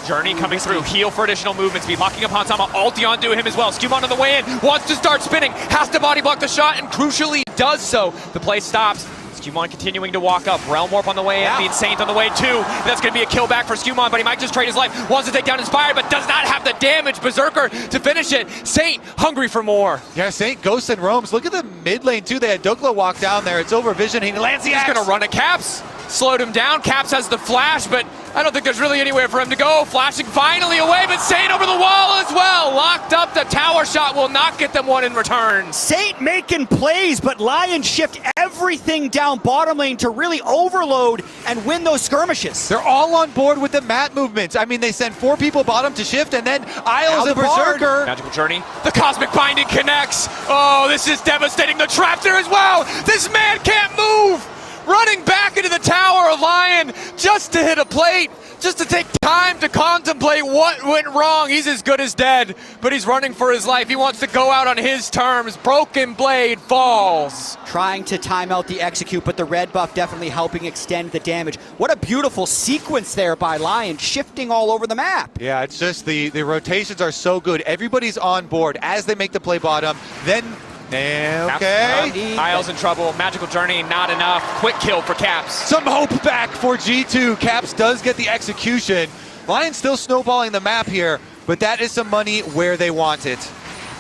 Speaker 2: Journey coming through, heal for additional movement speed, locking up Hansama, ulti onto him as well. Skewmon on the way in, wants to start spinning, has to body block the shot, and crucially does so. The play stops. Skewmon continuing to walk up. Realm Warp on the way in, means Saint on the way too. That's going to be a kill back for Skewmon, but he might just trade his life. Wants to take down Inspired, but does not have the damage. Berserker to finish it. Saint hungry for more.
Speaker 1: Yeah, Saint ghosts and roams. Look at the mid lane too. They had Dokla walk down there. It's over vision. He lands the axe.
Speaker 2: He's going to run at Caps. Slowed him down. Caps has the flash, but I don't think there's really anywhere for him to go. Flashing finally away, but Saint over the wall as well. Locked up. The tower shot will not get them one in return.
Speaker 3: Saint making plays, but LYON shift everything down bottom lane to really overload and win those skirmishes.
Speaker 1: They're all on board with the map movements. I mean, they send 4 people bottom to shift, and then Isles and Berserker.
Speaker 2: Magical Journey. The Cosmic Binding connects. Oh, this is devastating. The trap there as well. This man can't move. Running back into the tower of LYON just to hit a plate, just to take time to contemplate what went wrong. He's as good as dead, but he's running for his life. He wants to go out on his terms. Broken Blade falls.
Speaker 3: Trying to time out the execute, but the red buff definitely helping extend the damage. What a beautiful sequence there by LYON, shifting all over the map.
Speaker 1: Yeah, it's just the rotations are so good. Everybody's on board as they make the play bottom. Then okay.
Speaker 2: Isles in trouble. Magical Journey, not enough. Quick kill for Caps.
Speaker 1: Some hope back for G2. Caps does get the execution. LYON still snowballing the map here, but that is some money where they want it.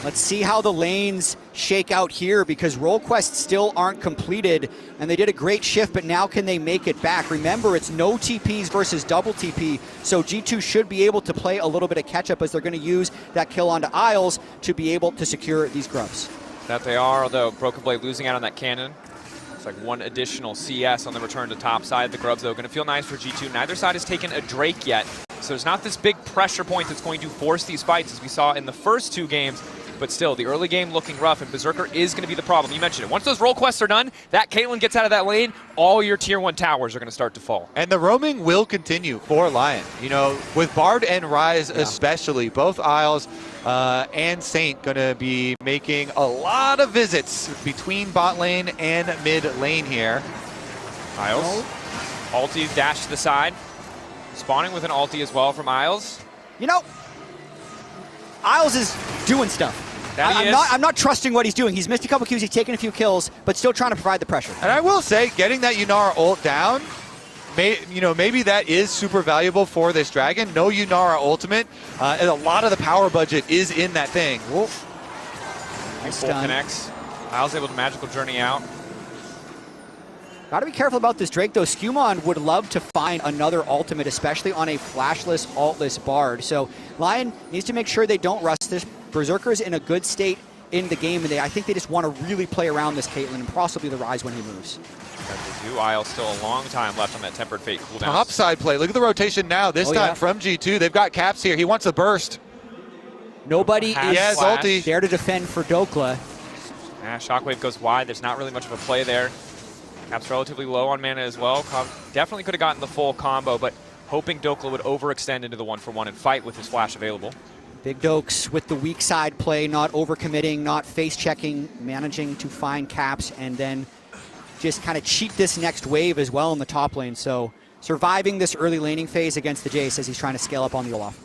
Speaker 3: Let's see how the lanes shake out here because role quests still aren't completed and they did a great shift, but now can they make it back? Remember, it's no TPs versus double TP, so G2 should be able to play a little bit of catch up as they're going to use that kill onto Isles to be able to secure these grubs.
Speaker 2: That they are, although Broken Blade losing out on that cannon. It's like 1 additional CS on the return to top side. The grubs, though, going to feel nice for G2. Neither side has taken a Drake yet, so there's not this big pressure point that's going to force these fights as we saw in the first 2 games. But still, the early game looking rough, and Berserker is going to be the problem. You mentioned it. Once those role quests are done, that Caitlyn gets out of that lane, all your tier 1 towers are going to start to fall.
Speaker 1: And the roaming will continue for LYON. You know, with Bard and Rise especially, both Isles and Saint going to be making a lot of visits between bot lane and mid lane here.
Speaker 2: Isles. Ulti dash to the side. Spawning with an ulti as well from Isles.
Speaker 3: You know, Isles is doing stuff. I'm not trusting what he's doing. He's missed a couple Qs, he's taken a few kills, but still trying to provide the pressure.
Speaker 1: And I will say, getting that Yunara ult down, maybe that is super valuable for this Dragon. No Yunara ultimate, and a lot of the power budget is in that thing.
Speaker 2: Full connects. Isles able to magical journey out.
Speaker 3: Got to be careful about this Drake, though. Skumon would love to find another ultimate, especially on a flashless, altless Bard. So LYON needs to make sure they don't rush this. Berserker's in a good state in the game, and I think they just want to really play around this Caitlyn and possibly the Rise when he moves.
Speaker 2: They do. Isles still a long time left on that Tempered Fate cooldown.
Speaker 1: Top side play. Look at the rotation now. This time from G2. They've got Caps here. He wants a burst.
Speaker 3: Nobody is
Speaker 1: ulti.
Speaker 3: there to defend for Dokla.
Speaker 2: Shockwave goes wide. There's not really much of a play there. Caps relatively low on mana as well. Definitely could have gotten the full combo, but hoping Dokla would overextend into the 1-for-1 and fight with his flash available.
Speaker 3: Big Dokes with the weak side play, not overcommitting, not face-checking, managing to find Caps, and then just kind of cheat this next wave as well in the top lane. So surviving this early laning phase against the Jace as he's trying to scale up on the Olaf.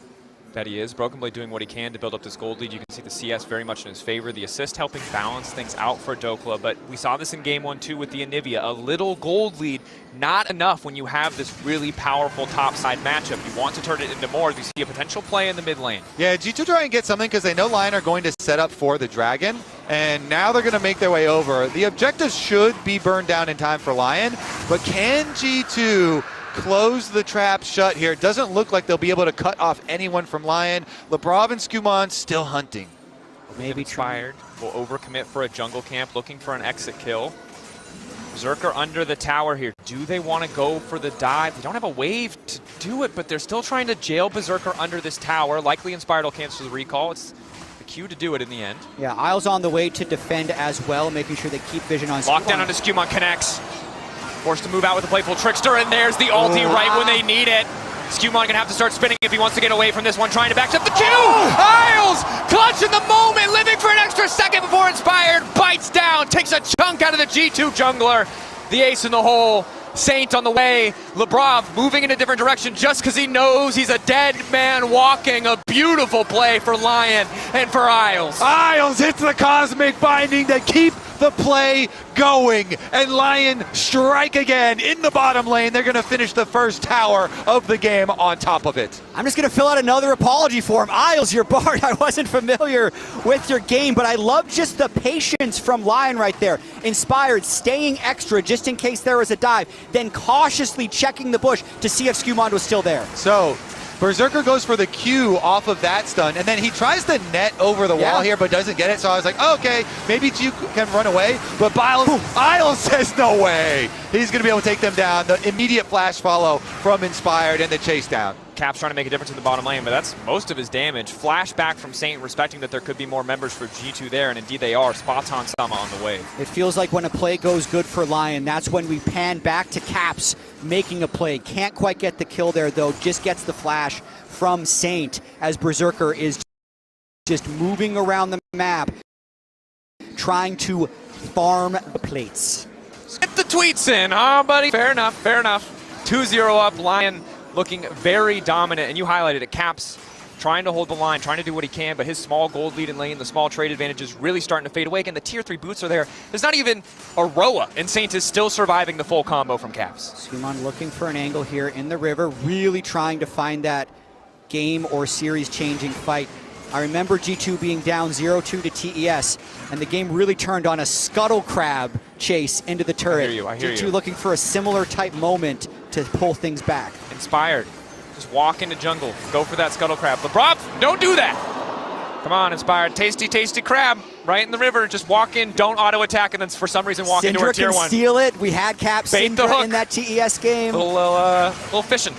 Speaker 2: That he is. Broken Blade doing what he can to build up this gold lead. You can see the CS very much in his favor. The assist helping balance things out for Dokla, but we saw this in game 1-2 with the Anivia. A little gold lead, not enough when you have this really powerful top-side matchup. You want to turn it into more. You see a potential play in the mid lane.
Speaker 1: Yeah, G2 try and get something because they know LYON are going to set up for the Dragon, and now they're going to make their way over. The objectives should be burned down in time for LYON, but can G2 close the trap shut here? It doesn't look like they'll be able to cut off anyone from LYON. Lebrov and Skumon still hunting.
Speaker 2: Maybe Inspired will overcommit for a jungle camp, looking for an exit kill. Berserker under the tower here. Do they want to go for the dive? They don't have a wave to do it, but they're still trying to jail Berserker under this tower. Likely Inspired will cancel the recall. It's the Q to do it in the end.
Speaker 3: Yeah, Isles on the way to defend as well, making sure they keep vision on Skumon.
Speaker 2: Lockdown onto Skumon, connects. Forced to move out with a playful Trickster, and there's the ulti right when they need it. Skumon gonna have to start spinning if he wants to get away from this one, trying to backstep the Q! Isles! Clutch in the moment, living for an extra second before Inspired bites down, takes a chunk out of the G2 jungler. The ace in the hole, Saint on the way. Lebrov moving in a different direction just because he knows he's a dead man walking. A beautiful play for LYON and for Isles.
Speaker 1: Isles hits the Cosmic Binding to keep the play going, and LYON strike again in the bottom lane. They're going to finish the first tower of the game on top of it.
Speaker 3: I'm just going to fill out another apology for him. Isles, your Bard, I wasn't familiar with your game, but I love just the patience from LYON right there. Inspired, staying extra just in case there was a dive, then cautiously checking the bush to see if Skumon was still there.
Speaker 1: So Berserker goes for the Q off of that stun, and then he tries to net over the wall here, but doesn't get it. So I was like, oh, okay, maybe Q can run away. But Isles says no way. He's going to be able to take them down. The immediate flash follow from Inspired and the chase down.
Speaker 2: Caps trying to make a difference in the bottom lane, but that's most of his damage. Flashback from Saint, respecting that there could be more members for G2 there, and indeed they are. Spots on Sama on the way.
Speaker 3: It feels like when a play goes good for LYON, that's when we pan back to Caps making a play. Can't quite get the kill there, though. Just gets the flash from Saint as Berserker is just moving around the map, trying to farm the plates.
Speaker 2: Get the tweets in, huh, buddy? Fair enough, fair enough. 2-0 up, LYON looking very dominant, and you highlighted it. Caps trying to hold the line, trying to do what he can, but his small gold lead in lane, the small trade advantage is really starting to fade away. Again, the tier 3 boots are there. There's not even a Roa, and Saint is still surviving the full combo from Caps.
Speaker 3: Skumon looking for an angle here in the river, really trying to find that game or series changing fight. I remember G2 being down 0-2 to TES, and the game really turned on a scuttle crab chase into the turret.
Speaker 2: I hear
Speaker 3: G2
Speaker 2: you.
Speaker 3: looking for a similar type moment to pull things back.
Speaker 2: Inspired. Just walk into jungle. Go for that scuttle crab. Lebrov, don't do that! Come on, Inspired. Tasty, tasty crab. Right in the river. Just walk in, don't auto-attack, and then for some reason walk into our tier 1.
Speaker 3: Syndra can steal it. We had Cap Syndra in that TES game.
Speaker 2: Little fishing.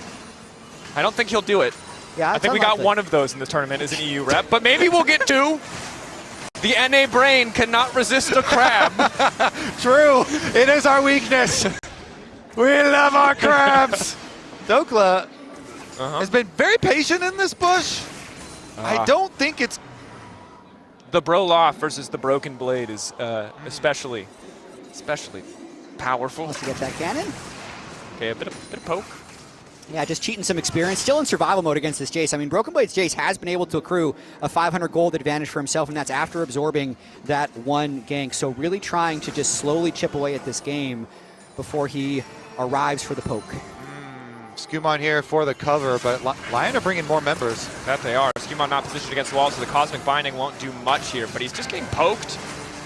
Speaker 2: I don't think he'll do it.
Speaker 3: Yeah,
Speaker 2: I think we got one of those in this tournament as an EU rep, but maybe we'll get 2. The NA brain cannot resist a crab.
Speaker 1: True. It is our weakness. We love our crabs. Dokla has been very patient in this bush. I don't think it's...
Speaker 2: The Broloff versus the Broken Blade is especially powerful.
Speaker 3: Let's get that cannon.
Speaker 2: Okay, a bit of poke.
Speaker 3: Yeah, just cheating some experience. Still in survival mode against this Jace. I mean, Broken Blade's Jace has been able to accrue a 500 gold advantage for himself, and that's after absorbing that one gank. So really trying to just slowly chip away at this game before he arrives for the poke.
Speaker 1: Skumon here for the cover, but LYON are bringing more members.
Speaker 2: That they are. Skumon not positioned against the wall, so the Cosmic Binding won't do much here, but he's just getting poked.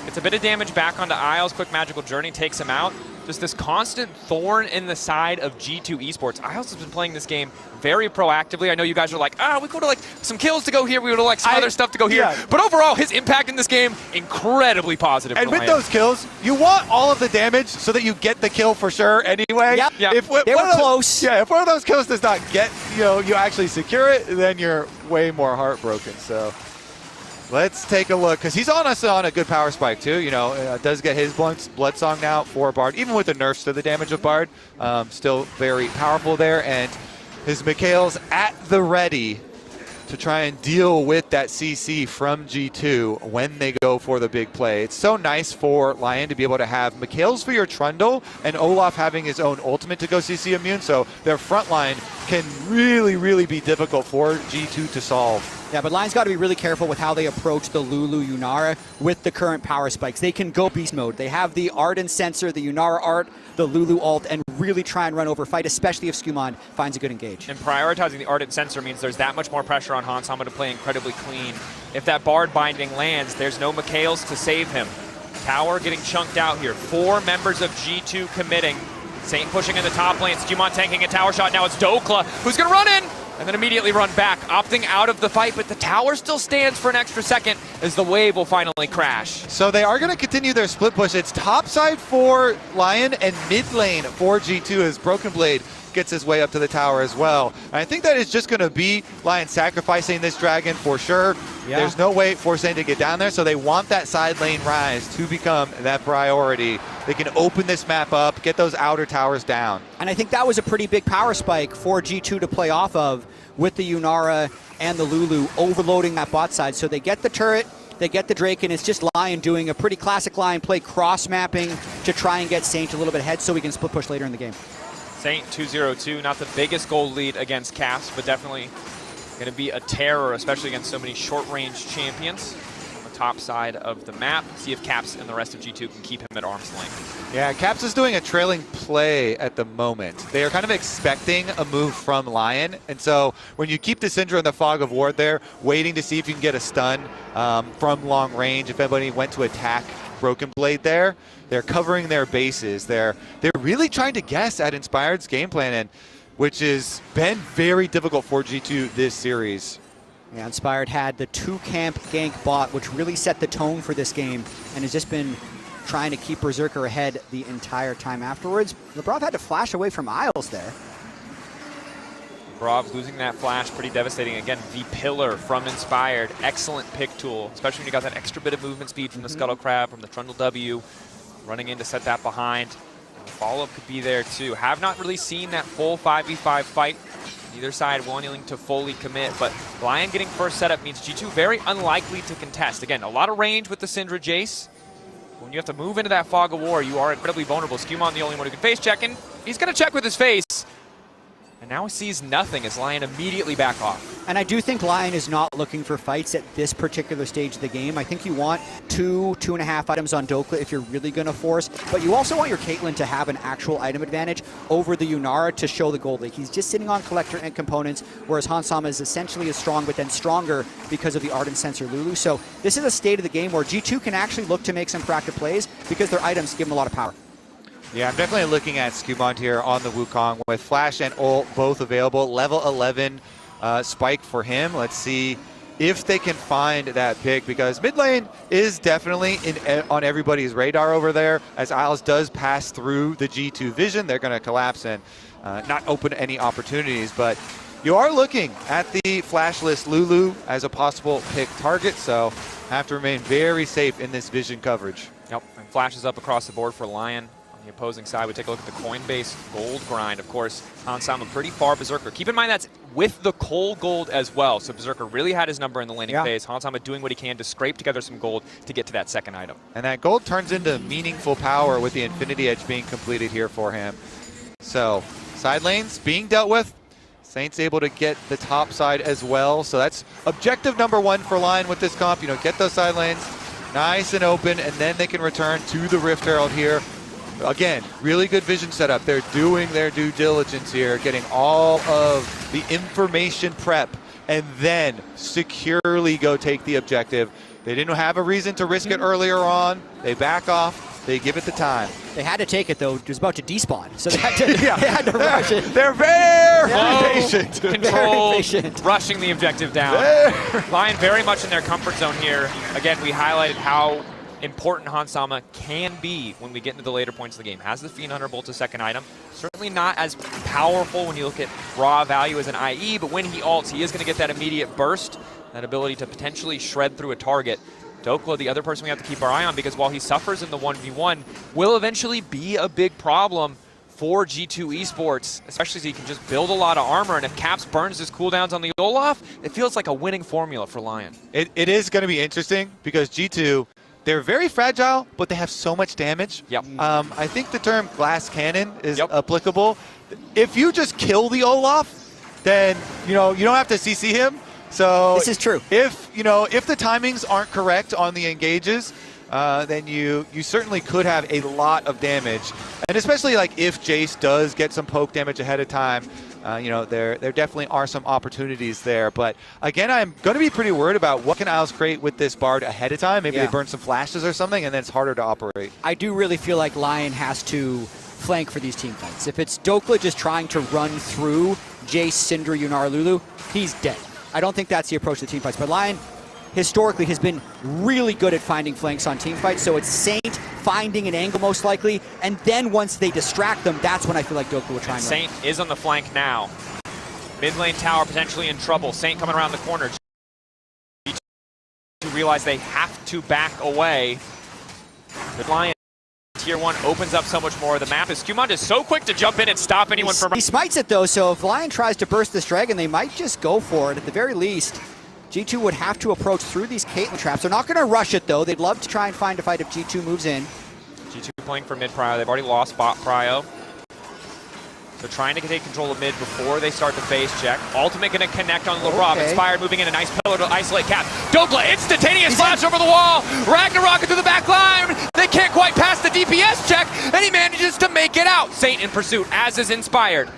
Speaker 2: It's a bit of damage back onto Isles. Quick Magical Journey takes him out. Just this constant thorn in the side of G2 Esports. Isles has been playing this game very proactively. I know you guys are like, we go to like some kills to go here, we would like some other stuff to go here. Yeah. But overall, his impact in this game, incredibly positive.
Speaker 1: And with those kills, you want all of the damage so that you get the kill for sure anyway.
Speaker 3: Yep.
Speaker 2: Yeah.
Speaker 1: If
Speaker 3: they were close.
Speaker 1: Yeah, if one of those kills does not get, you actually secure it, then you're way more heartbroken. So let's take a look, because he's on a good power spike too. Does get his Blood Song now for Bard, even with the nerfs to the damage of Bard. Still very powerful there, and his Mikhail's at the ready to try and deal with that CC from G2 when they go for the big play. It's so nice for LYON to be able to have Mikhail's for your Trundle and Olaf having his own ultimate to go CC immune, so their front line can really, really be difficult for G2 to solve.
Speaker 3: Yeah, but LYON's got to be really careful with how they approach the Lulu Yunara with the current power spikes. They can go beast mode. They have the Ardent Sensor, the Yunara Art, the Lulu ult, and really try and run over fight, especially if Skumon finds a good engage.
Speaker 2: And prioritizing the Ardent Sensor means there's that much more pressure on Hansama to play incredibly clean. If that Bard Binding lands, there's no Mikhails to save him. Tower getting chunked out here. 4 members of G2 committing. Saint pushing in the top lane. Skumon tanking a tower shot. Now it's Dokla who's going to run in and then immediately run back, opting out of the fight, but the tower still stands for an extra second as the wave will finally crash.
Speaker 1: So they are going to continue their split push. It's top side for LYON and mid lane for G2 as Broken Blade gets his way up to the tower as well. And I think that is just going to be LYON sacrificing this dragon for sure. Yeah. There's no way for Saint to get down there, so they want that side lane rise to become that priority. They can open this map up, get those outer towers down.
Speaker 3: And I think that was a pretty big power spike for G2 to play off of with the Yunara and the Lulu overloading that bot side. So they get the turret, they get the Drake, and it's just LYON doing a pretty classic LYON play, cross-mapping to try and get Saint a little bit ahead so we can split push later in the game.
Speaker 2: Saint 2-0-2, not the biggest gold lead against Caps, but definitely going to be a terror, especially against so many short-range champions on the top side of the map. See if Caps and the rest of G2 can keep him at arm's length.
Speaker 1: Yeah, Caps is doing a trailing play at the moment. They are kind of expecting a move from LYON, and so when you keep the Syndra in the Fog of War there, waiting to see if you can get a stun from long range, if anybody went to attack Broken Blade there, they're covering their bases. They're really trying to guess at Inspired's game plan, and which has been very difficult for G2 this series.
Speaker 3: Yeah, Inspired had the 2-camp gank bot, which really set the tone for this game, and has just been trying to keep Berserker ahead the entire time afterwards. Lebrov had to flash away from Isles there.
Speaker 2: Lebrov losing that flash, pretty devastating. Again, the pillar from Inspired, excellent pick tool, especially when you got that extra bit of movement speed from the Scuttle Crab, from the Trundle W, running in to set that behind. Follow-up could be there too. Have not really seen that full 5v5 fight. Neither side willing to fully commit, but LYON getting first setup means G2 very unlikely to contest. Again, a lot of range with the Syndra Jace. When you have to move into that Fog of War, you are incredibly vulnerable. Skumon the only one who can face check, and he's going to check with his face. And now he sees nothing as LYON immediately back off.
Speaker 3: And I do think LYON is not looking for fights at this particular stage of the game. I think you want 2.5 items on Dokla if you're really going to force, but you also want your Caitlyn to have an actual item advantage over the Yunara to show the gold league. He's just sitting on Collector and components, whereas Hansama is essentially as strong, but then stronger because of the Ardent Sensor Lulu. So this is a state of the game where G2 can actually look to make some proactive plays because their items give them a lot of power.
Speaker 1: Yeah, I'm definitely looking at Skumon here on the Wukong with Flash and ult both available. Level 11 spike for him. Let's see if they can find that pick, because mid lane is definitely on everybody's radar over there. As Isles does pass through the G2 vision, they're going to collapse and not open any opportunities. But you are looking at the flashless Lulu as a possible pick target, so have to remain very safe in this vision coverage.
Speaker 2: Yep, and flashes up across the board for LYON. The opposing side, we take a look at the Coinbase gold grind. Of course, Hansama pretty far Berserker. Keep in mind that's with the coal gold as well. So Berserker really had his number in the laning phase. Hansama doing what he can to scrape together some gold to get to that second item.
Speaker 1: And that gold turns into meaningful power with the Infinity Edge being completed here for him. So side lanes being dealt with. Saint's able to get the top side as well. So that's objective number 1 for LYON with this comp. You know, get those side lanes nice and open, and then they can return to the Rift Herald here. Again, really good vision setup. They're doing their due diligence here, getting all of the information prep, and then securely go take the objective. They didn't have a reason to risk it earlier on. They back off. They give it the time.
Speaker 3: They had to take it, though. It was about to despawn, so they had to, they had to rush it.
Speaker 1: They're very patient.
Speaker 2: Controlled, rushing the objective down. LYON very much in their comfort zone here. Again, we highlighted how important Hansama can be when we get into the later points of the game. Has the Fiend Hunter Bolt's a second item. Certainly not as powerful when you look at raw value as an IE, but when he ults, he is going to get that immediate burst, that ability to potentially shred through a target. Dokla, the other person we have to keep our eye on, because while he suffers in the 1v1, will eventually be a big problem for G2 Esports, especially as he can just build a lot of armor, and if Caps burns his cooldowns on the Olaf, it feels like a winning formula for LYON.
Speaker 1: It is going to be interesting, because G2, they're very fragile, but they have so much damage.
Speaker 2: Yep.
Speaker 1: I think the term glass cannon is applicable. If you just kill the Olaf, then you don't have to CC him. So
Speaker 3: this is true.
Speaker 1: If the timings aren't correct on the engages, then you certainly could have a lot of damage. And especially like if Jace does get some poke damage ahead of time, there definitely are some opportunities there. But again, I'm going to be pretty worried about what can Isles create with this Bard ahead of time. Maybe they burn some flashes or something, and then it's harder to operate.
Speaker 3: I do really feel like LYON has to flank for these team fights. If it's Dokla just trying to run through Jace, Syndra, Yunar, Lulu, he's dead. I don't think that's the approach to team fights. But LYON historically has been really good at finding flanks on team fights, so it's Saint finding an angle most likely, and then once they distract them, that's when I feel like Dokla will try and run.
Speaker 2: Saint is on the flank now. Mid lane tower potentially in trouble. Saint coming around the corner. To realize they have to back away. But LYON Tier 1 opens up so much more of the map. Skumond is so quick to jump in and stop anyone from...
Speaker 3: He smites it, though, so if LYON tries to burst this dragon, they might just go for it. At the very least, G2 would have to approach through these Caitlyn traps. They're not going to rush it, though. They'd love to try and find a fight if G2 moves in.
Speaker 2: G2 playing for mid prio. They've already lost bot prio. So trying to take control of mid before they start the phase check. Ultimate going to connect on LeBron. Inspired moving in a nice pillar to isolate Cap. Dokla, instantaneous flash over the wall. Ragnarok through the back line. They can't quite pass the DPS check, and he manages to make it out. Saint in pursuit, as is Inspired.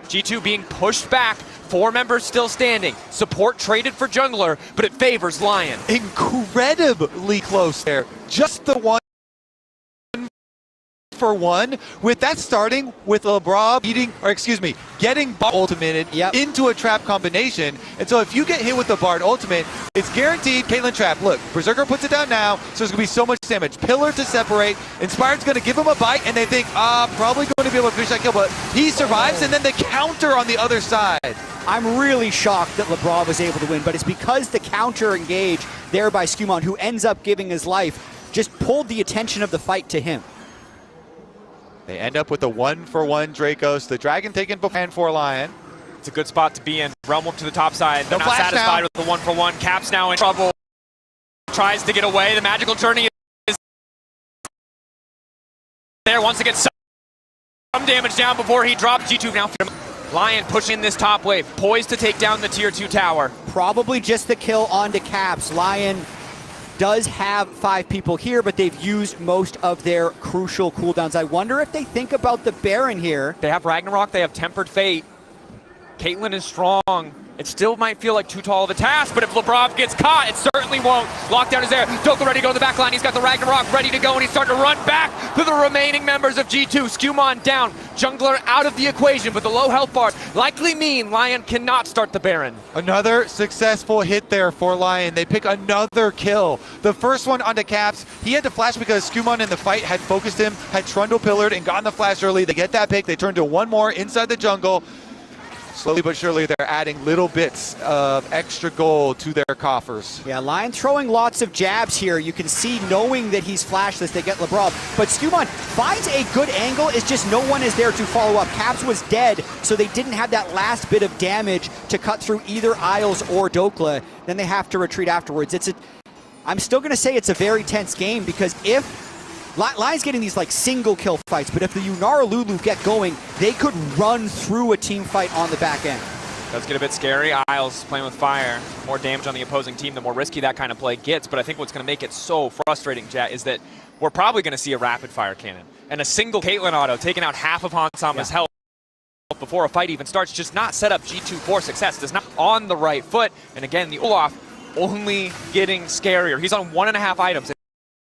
Speaker 2: G2 being pushed back. 4 members still standing. Support traded for jungler, but it favors LYON.
Speaker 1: Incredibly close there. Just the 1-for-1, with that starting with LeBron getting Bard ultimated into a trap combination. And so if you get hit with the Bard ultimate, it's guaranteed Caitlyn trap. Look, Berserker puts it down now, so there's going to be so much damage. Pillar to separate. Inspired's going to give him a bite, and they think, probably going to be able to finish that kill, but he survives, and then the counter on the other side.
Speaker 3: I'm really shocked that LeBron was able to win, but it's because the counter engage there by Skumond, who ends up giving his life, just pulled the attention of the fight to him.
Speaker 1: They end up with a 1-for-1 Dracos. The Dragon taken behind for LYON.
Speaker 2: It's a good spot to be in. Realm up to the top side. They're not satisfied with the 1-for-1. Cap's now in trouble. Tries to get away. The magical journey is there. Wants to get some damage down before he drops. G2 now. LYON pushing this top wave. Poised to take down the tier 2 tower.
Speaker 3: Probably just the kill onto Caps. LYON does have 5 people here, but they've used most of their crucial cooldowns. I wonder if they think about the Baron here.
Speaker 2: They have Ragnarok, they have Tempered Fate. Caitlyn is strong. It still might feel like too tall of a task, but if Lebrov gets caught, it certainly won't. Lockdown is there. Dokla ready to go to the back line. He's got the Ragnarok ready to go, and he's starting to run back to the remaining members of G2. Skumond down. Jungler out of the equation, but the low health bar likely mean LYON cannot start the Baron.
Speaker 1: Another successful hit there for LYON. They pick another kill. The first one onto Caps. He had to flash because Skumond in the fight had focused him, had Trundle pillared, and gotten the flash early. They get that pick. They turn to one more inside the jungle. Slowly but surely, they're adding little bits of extra gold to their coffers.
Speaker 3: Yeah, LYON throwing lots of jabs here. You can see, knowing that he's flashless, they get LeBron. But Skumond finds a good angle. It's just no one is there to follow up. Caps was dead, so they didn't have that last bit of damage to cut through either Isles or Dokla. Then they have to retreat afterwards. I'm still going to say it's a very tense game, because if LYON's getting these like single kill fights, but if the Yunar Lulu get going, they could run through a team fight on the back end.
Speaker 2: Does get a bit scary. Isles playing with fire. More damage on the opposing team, the more risky that kind of play gets. But I think what's going to make it so frustrating, Jet, is that we're probably going to see a rapid fire cannon. And a single Caitlyn auto taking out half of Hansama's health before a fight even starts, just not set up G2 for success. Does not on the right foot. And again, the Olaf only getting scarier. He's on 1.5 items.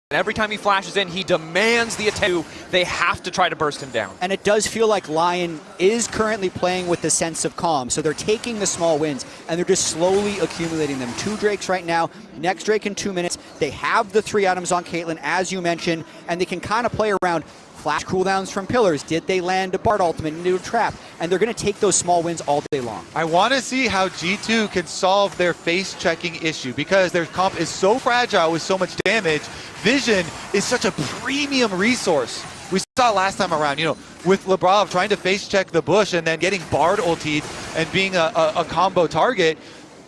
Speaker 2: And every time he flashes in, he demands the attack. They have to try to burst him down.
Speaker 3: And it does feel like LYON is currently playing with the sense of calm. So they're taking the small wins, and they're just slowly accumulating them. 2 Drakes right now, next Drake in 2 minutes. They have the 3 items on Caitlyn, as you mentioned, and they can kind of play around flash cooldowns from pillars. Did they land a Bard ultimate into a trap? And they're going to take those small wins all day long.
Speaker 1: I want to see how G2 can solve their face-checking issue, because their comp is so fragile with so much damage. Vision is such a premium resource. We saw last time around, you know, with Labrov trying to face-check the bush and then getting Bard ultied and being a combo target.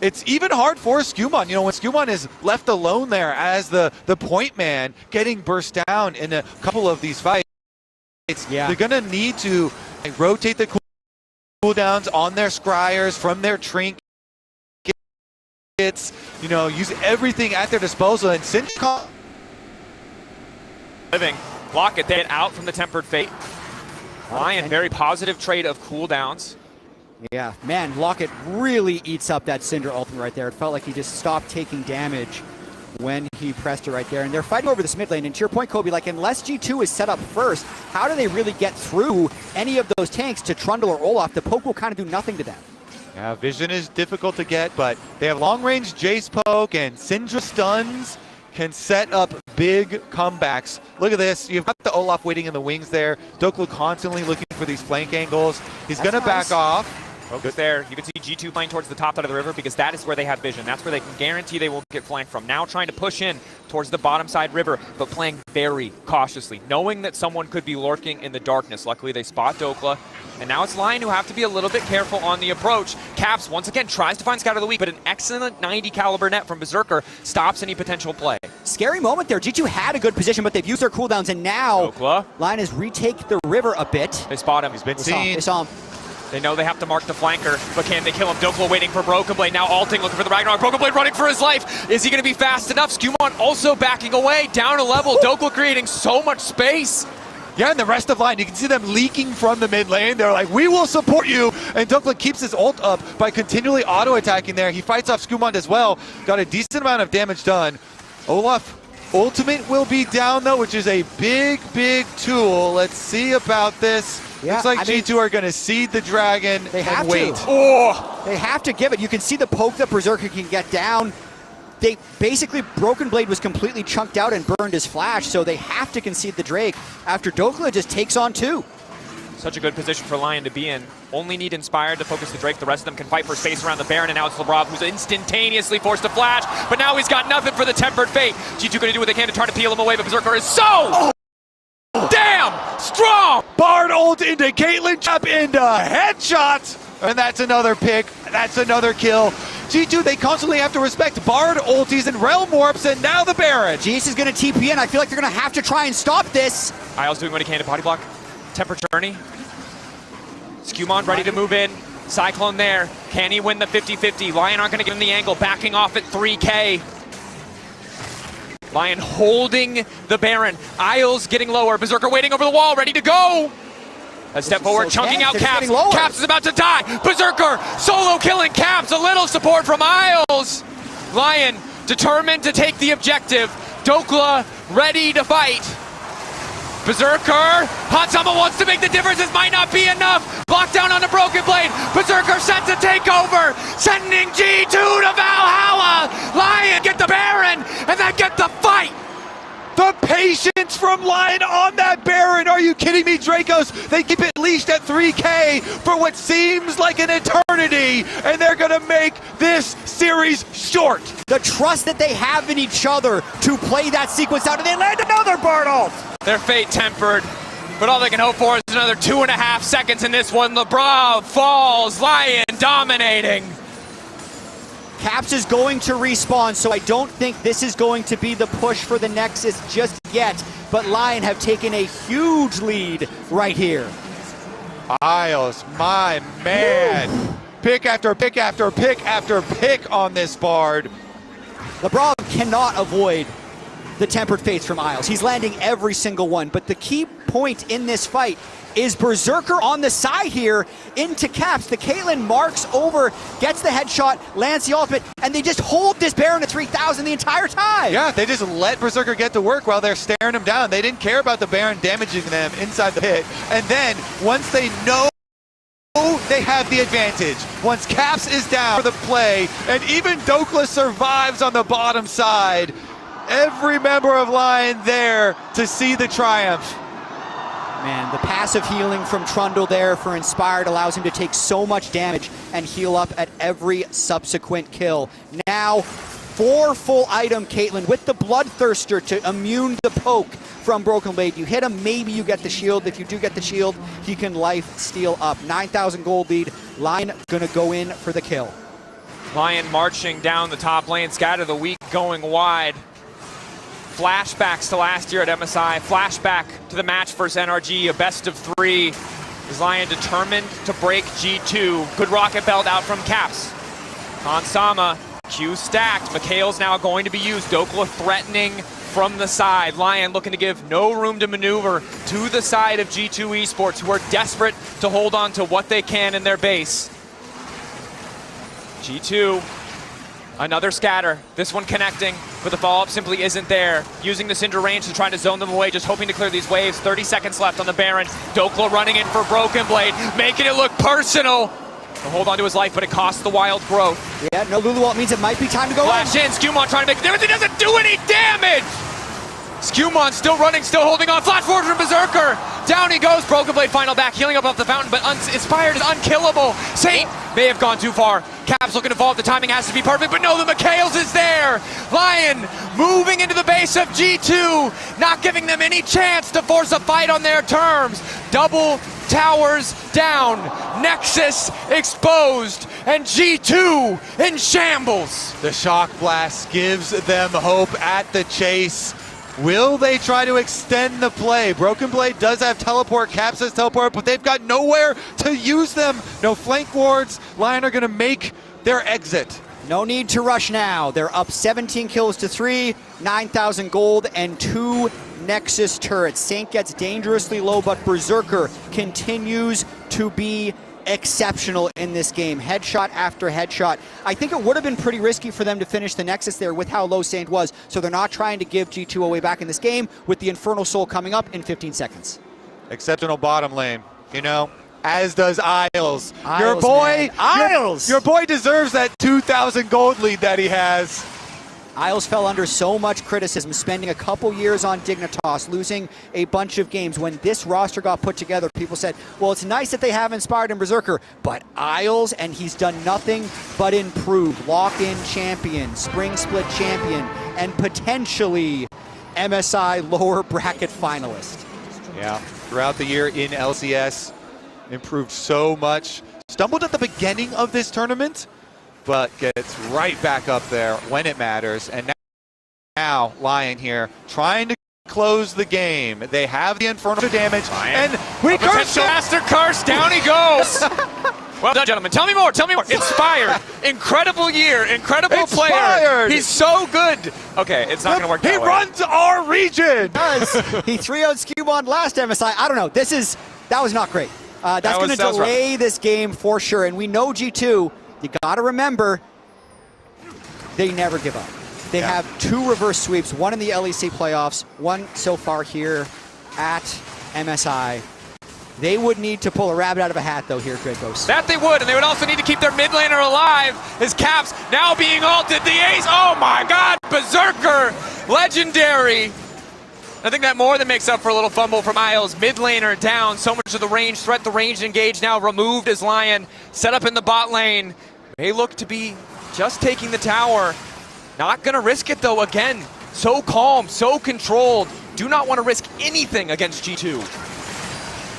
Speaker 1: It's even hard for Skumon. You know, when Skumon is left alone there as the point man, getting burst down in a couple of these fights, they're going to need to rotate the cooldowns on their scryers from their trinkets, you know, use everything at their disposal. And Syndicom
Speaker 2: living. Block it, they get out from the Tempered Fate. LYON, very positive trade of cooldowns.
Speaker 3: Yeah, man, Lockett really eats up that Cinder ultimate right there. It felt like he just stopped taking damage when he pressed it right there. And they're fighting over this mid lane. And to your point, Kobe, like, unless G2 is set up first, how do they really get through any of those tanks to Trundle or Olaf? The poke will kind of do nothing to them.
Speaker 1: Yeah, Vision is difficult to get, but they have long-range Jace poke, and Syndra stuns can set up big comebacks. Look at this. You've got the Olaf waiting in the wings there. Doklu constantly looking for these flank angles. He's going to back off.
Speaker 2: Focus there. You can see G2 playing towards the top side of the river because that is where they have vision. That's where they can guarantee they won't get flanked from. Now trying to push in towards the bottom side river, but playing very cautiously, knowing that someone could be lurking in the darkness. Luckily, they spot Dokla. And now it's LYON who have to be a little bit careful on the approach. Caps, once again, tries to find Scout of the Week, but an excellent 90 caliber net from Berserker stops any potential play.
Speaker 3: Scary moment there. G2 had a good position, but they've used their cooldowns, and now
Speaker 2: Dokla.
Speaker 3: LYON has retake the river a bit.
Speaker 2: They spot him.
Speaker 1: He's been seen.
Speaker 3: They saw him.
Speaker 2: They know they have to mark the flanker, but can they kill him? Dokla waiting for Broken Blade, now ulting, looking for the Ragnarok. Broken Blade running for his life. Is he going to be fast enough? Skumon also backing away, down a level. Dokla creating so much space.
Speaker 1: Yeah, and the rest of LYON, you can see them leaking from the mid lane. They're like, we will support you. And Dokla keeps his ult up by continually auto-attacking there. He fights off Skumon as well. Got a decent amount of damage done. Olaf ultimate will be down though, which is a big, big tool. Let's see about this.
Speaker 3: Yeah,
Speaker 1: looks like G2 are going to seed the dragon and wait.
Speaker 3: They have to give it. You can see the poke that Berserker can get down. They basically, Broken Blade was completely chunked out and burned his flash, so they have to concede the Drake after Dokla just takes on 2.
Speaker 2: Such a good position for LYON to be in. Only need Inspired to focus the Drake. The rest of them can fight for space around the Baron, and now it's Labrov who's instantaneously forced to flash, but now he's got nothing for the Tempered Fate. G2 going to do what they can to try to peel him away, but Berserker is so damn strong!
Speaker 1: Bard ult into Caitlyn, chop into headshot, and that's another pick. That's another kill. G2, they constantly have to respect Bard ultis and Realm Warps, and now the Baron.
Speaker 3: Jace is going to TP in. I feel like they're going to have to try and stop this.
Speaker 2: Isles doing what he can to body block. Temper Journey. Skumon ready to move in. Cyclone there. Can he win the 50-50? LYON aren't going to give him the angle. Backing off at 3K. LYON holding the Baron. Isles getting lower. Berserker waiting over the wall, ready to go. A step forward, chunking out Caps. Caps is about to die. Berserker solo killing Caps. A little support from Isles. LYON determined to take the objective. Dokla ready to fight. Berserker, Hansama wants to make the difference. This might not be enough. Lockdown on the Broken Blade. Berserker sent to take over, sending G2 to Valhalla. LYON get the Baron and then get the fight.
Speaker 1: The patience from LYON on that Baron. Are you kidding me, Dracos? They keep it leashed at 3K for what seems like an eternity, and they're going to make this series short.
Speaker 3: The trust that they have in each other to play that sequence out, and they land another Bard ult.
Speaker 2: Their fate tempered, but all they can hope for is another 2.5 seconds in this one. Labrov falls, LYON dominating.
Speaker 3: Caps is going to respawn, so I don't think this is going to be the push for the Nexus just yet, but LYON have taken a huge lead right here.
Speaker 1: Isles, my man. pick after pick after pick after pick on this Bard.
Speaker 3: LeBron cannot avoid the tempered fates from Isles. He's landing every single one, but the key point in this fight is Berserker on the side here into Caps. The Caitlyn marks over, gets the headshot, lands the ultimate, and they just hold this Baron at 3,000 the entire time.
Speaker 1: Yeah, they just let Berserker get to work while they're staring him down. They didn't care about the Baron damaging them inside the pit. And then once they know they have the advantage, once Caps is down for the play, and even Dokla survives on the bottom side, every member of LYON there to see the triumph.
Speaker 3: Man, the passive healing from Trundle there for Inspired allows him to take so much damage and heal up at every subsequent kill. Now, 4 full item Caitlyn with the Bloodthirster to immune the poke from Broken Blade. You hit him, maybe you get the shield. If you do get the shield, he can life steal up. 9,000 gold lead. LYON gonna go in for the kill.
Speaker 2: LYON marching down the top lane. Scatter the weak going wide. Flashbacks to last year at MSI. Flashback to the match versus NRG, a best of 3. Is LYON determined to break G2? Good rocket belt out from Caps. Hansama, Q stacked. Mikhail's now going to be used. Dokla threatening from the side. LYON looking to give no room to maneuver to the side of G2 Esports, who are desperate to hold on to what they can in their base. G2, another scatter. This one connecting, but the follow-up simply isn't there. Using the Syndra range to try to zone them away, just hoping to clear these waves. 30 seconds left on the Baron. Dokla running in for Broken Blade, making it look personal. He'll hold on to his life, but it costs the wild growth.
Speaker 3: Yeah, no Lulu ult means it might be time to go
Speaker 2: Flash in. Skewmon trying to make a difference. It doesn't do any damage! Skewmon still running, still holding on. Flash forward from Berserker. Down he goes. Broken Blade final back, healing up off the fountain, but Inspired is unkillable. Saint may have gone too far. Caps looking to fall. The timing has to be perfect, but no, the Mikhails is there. LYON moving into the base of G2, not giving them any chance to force a fight on their terms. Double towers down, Nexus exposed, and G2 in shambles.
Speaker 1: The shock blast gives them hope at the chase. Will they try to extend the play? Broken Blade does have teleport, Caps has teleport, but they've got nowhere to use them. No flank wards. LYON are gonna make their exit.
Speaker 3: No need to rush now. They're up 17 kills to 3, 9,000 gold, and 2 Nexus turrets. Saint gets dangerously low, but Berserker continues to be exceptional in this game. Headshot after headshot. I think it would have been pretty risky for them to finish the Nexus there with how low Saint was, so they're not trying to give G2 away back in this game with the Infernal Soul coming up in 15 seconds.
Speaker 1: Exceptional bottom lane, you know, as does Isles. Your
Speaker 3: Isles,
Speaker 1: boy,
Speaker 3: man. Isles!
Speaker 1: Your boy deserves that 2,000 gold lead that he has.
Speaker 3: Isles fell under so much criticism, spending a couple years on Dignitas, losing a bunch of games. When this roster got put together, people said, well, it's nice that they have Inspired and Berserker, but Isles, and he's done nothing but improve. Lock-in champion, spring split champion, and potentially MSI lower bracket finalist.
Speaker 1: Yeah, throughout the year in LCS, improved so much. Stumbled at the beginning of this tournament, but gets right back up there when it matters. And now LYON here trying to close the game. They have the Infernal damage, and we curse
Speaker 2: Master curse, down he goes. Well done, gentlemen. Tell me more, tell me more. Inspired, incredible year, incredible player. He's so good. Okay, it's not gonna work that way.
Speaker 1: He runs our region.
Speaker 3: He 3-0'd Skewmon last MSI. I don't know, that was not great. That's gonna delay this game for sure, and we know G2, you gotta remember, they never give up. They have 2 reverse sweeps, one in the LEC playoffs, one so far here at MSI. They would need to pull a rabbit out of a hat though here, Dracos.
Speaker 2: That they would, and they would also need to keep their mid laner alive. His Caps now being ulted, the ace, oh my god, Berserker, legendary. I think that more than makes up for a little fumble from Isles. Mid laner down, so much of the range threat, the range engage now removed as LYON set up in the bot lane. They look to be just taking the tower. Not gonna risk it though, again. So calm, so controlled. Do not want to risk anything against G2.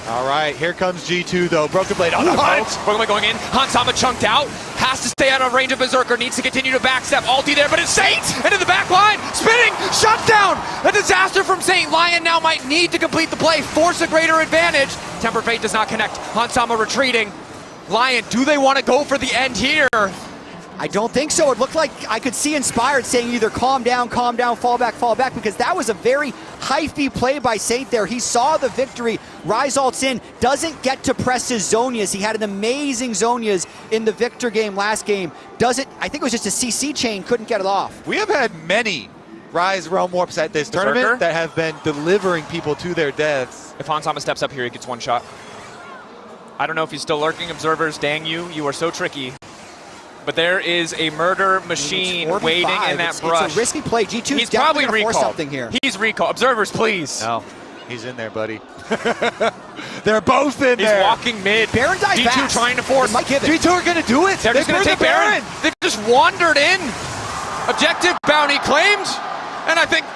Speaker 1: All right, here comes G2 though. Broken Blade on the hunt.
Speaker 2: Broken Blade going in. Hansama chunked out. Has to stay out of range of Berserker. Needs to continue to backstep. Ulti there, but it's Saint into the back line. Spinning. Shutdown. A disaster from Saint. LYON now might need to complete the play. Force a greater advantage. Temper Fate does not connect. Hansama retreating. LYON, do they want to go for the end here?
Speaker 3: I don't think so. It looked like I could see Inspired saying either calm down, fall back, because that was a very hyphy play by Saint there. He saw the victory, Rise ults in, doesn't get to press his Zhonya's. He had an amazing Zhonya's in the Victor game last game. Doesn't, I think it was just a CC chain, couldn't get it off.
Speaker 1: We have had many Rise Realm Warps at this tournament that have been delivering people to their deaths.
Speaker 2: If Hansama steps up here, he gets one shot. I don't know if he's still lurking. Observers, dang you are so tricky. But there is a murder machine waiting in that brush.
Speaker 3: It's a risky play. G2's
Speaker 2: he's probably
Speaker 3: recalled something here.
Speaker 2: He's recalled. Observers, please.
Speaker 1: No, he's in there, buddy. They're both in there.
Speaker 2: He's walking mid.
Speaker 3: Baron died
Speaker 2: G2
Speaker 3: fast.
Speaker 2: trying to force.
Speaker 1: G2 are going to do it.
Speaker 2: They're just going to take Baron. They've just wandered in. Objective bounty claimed. And I think,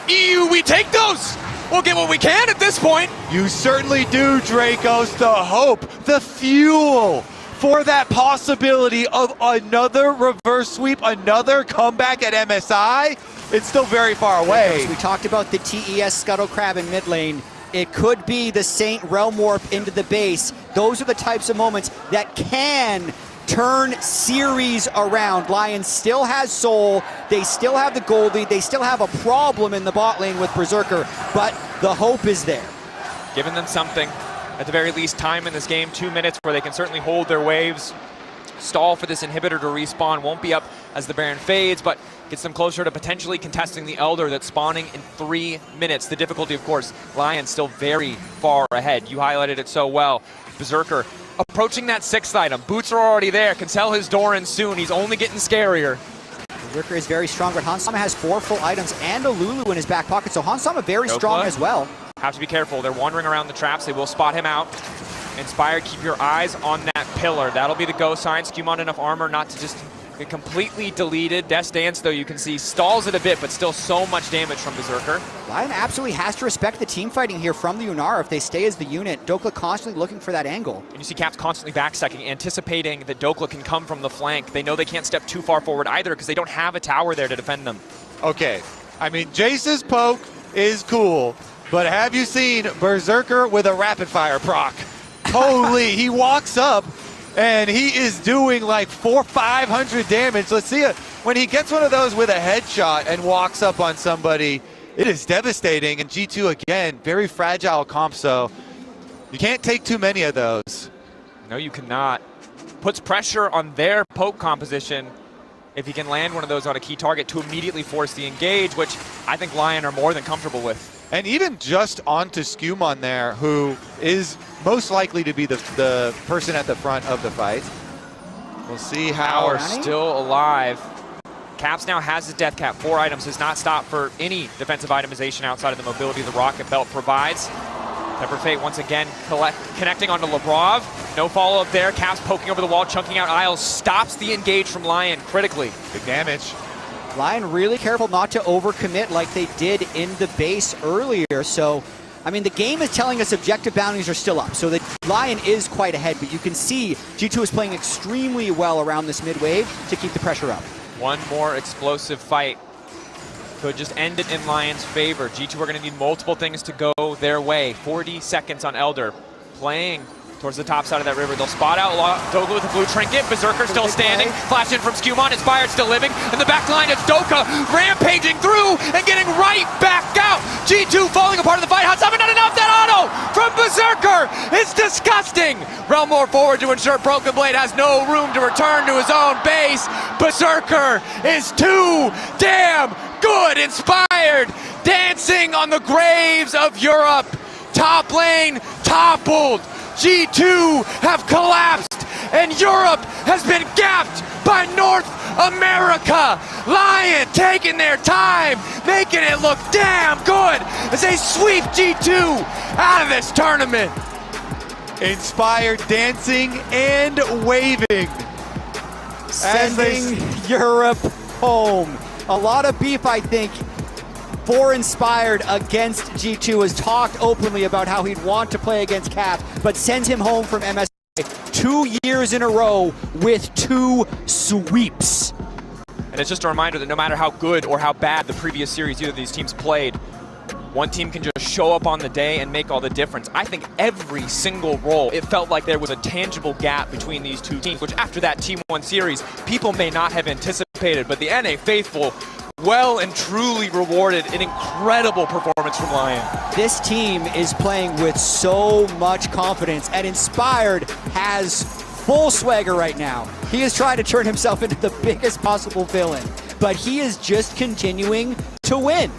Speaker 2: EU, we take those. We'll get what we can at this point.
Speaker 1: You certainly do, Dracos. The hope, the fuel for that possibility of another reverse sweep, another comeback at MSI, it's still very far away.
Speaker 3: We talked about the TES Scuttle Crab in mid lane. It could be the Saint Realm Warp into the base. Those are the types of moments that can turn series around. LYON still has Soul, they still have the gold lead, they still have a problem in the bot lane with Berserker, but the hope is there.
Speaker 2: Giving them something. At the very least, time in this game, 2 minutes where they can certainly hold their waves. Stall for this inhibitor to respawn. Won't be up as the Baron fades, but gets them closer to potentially contesting the Elder that's spawning in 3 minutes. The difficulty, of course, LYON still very far ahead. You highlighted it so well. Berserker approaching that 6th item. Boots are already there. Can sell his Doran soon. He's only getting scarier.
Speaker 3: Berserker is very strong, but Hansama has 4 full items and a Lulu in his back pocket, so Hansama very strong as well.
Speaker 2: Have to be careful. They're wandering around the traps. They will spot him out. Inspired, keep your eyes on that pillar. That'll be the go sign. Skewmon enough armor not to just get completely deleted. Death Dance, though, you can see, stalls it a bit, but still so much damage from Berserker.
Speaker 3: LYON absolutely has to respect the team fighting here from the Unar if they stay as the unit. Dokla constantly looking for that angle.
Speaker 2: And you see Caps constantly backstacking, anticipating that Dokla can come from the flank. They know they can't step too far forward either because they don't have a tower there to defend them.
Speaker 1: Okay, I mean, Jace's poke is cool, but have you seen Berserker with a rapid fire proc? Holy, he walks up and he is doing like 400-500 damage. Let's see it. When he gets one of those with a headshot and walks up on somebody, it is devastating. And G2 again, very fragile comp, so you can't take too many of those.
Speaker 2: No, you cannot. Puts pressure on their poke composition if he can land one of those on a key target to immediately force the engage, which I think LYON are more than comfortable with.
Speaker 1: And even just onto Skewmon there, who is most likely to be the person at the front of the fight. We'll see how...
Speaker 2: Power still alive. Caps now has his death cap. 4 items, has not stopped for any defensive itemization outside of the mobility the Rocket Belt provides. Pepper Fate once again connecting onto Labrov. No follow-up there. Caps poking over the wall, chunking out Isles. Stops the engage from LYON critically.
Speaker 1: Big damage.
Speaker 3: LYON really careful not to overcommit like they did in the base earlier. So, I mean, the game is telling us objective bounties are still up. So the LYON is quite ahead, but you can see G2 is playing extremely well around this mid-wave to keep the pressure up.
Speaker 2: One more explosive fight could just end it in LYON's favor. G2 are going to need multiple things to go their way. 40 seconds on Elder. Playing towards the top side of that river. They'll spot out Doga with a blue trinket. Berserker still standing. Flash in from Skewmon. Inspired still living. In the back line, it's Doka rampaging through and getting right back out. G2 falling apart in the fight. Hansama not enough. That auto from Berserker is disgusting. Realm more forward to ensure Broken Blade has no room to return to his own base. Berserker is too damn good. Inspired dancing on the graves of Europe. Top lane toppled. G2 have collapsed, and Europe has been gapped by North America. LYON taking their time, making it look damn good as they sweep G2 out of this tournament.
Speaker 1: Inspired dancing and waving.
Speaker 3: Sending Europe home. A lot of beef, I think, for Inspired against G2, has talked openly about how he'd want to play against Cap, but sends him home from MSI 2 years in a row with 2 sweeps.
Speaker 2: And it's just a reminder that no matter how good or how bad the previous series either of these teams played, one team can just show up on the day and make all the difference. I think every single role, it felt like there was a tangible gap between these two teams, which after that T1 series, people may not have anticipated, but the NA faithful well and truly rewarded an incredible performance from LYON.
Speaker 3: This team is playing with so much confidence, and Inspired has full swagger right now. He is trying to turn himself into the biggest possible villain, but he is just continuing to win.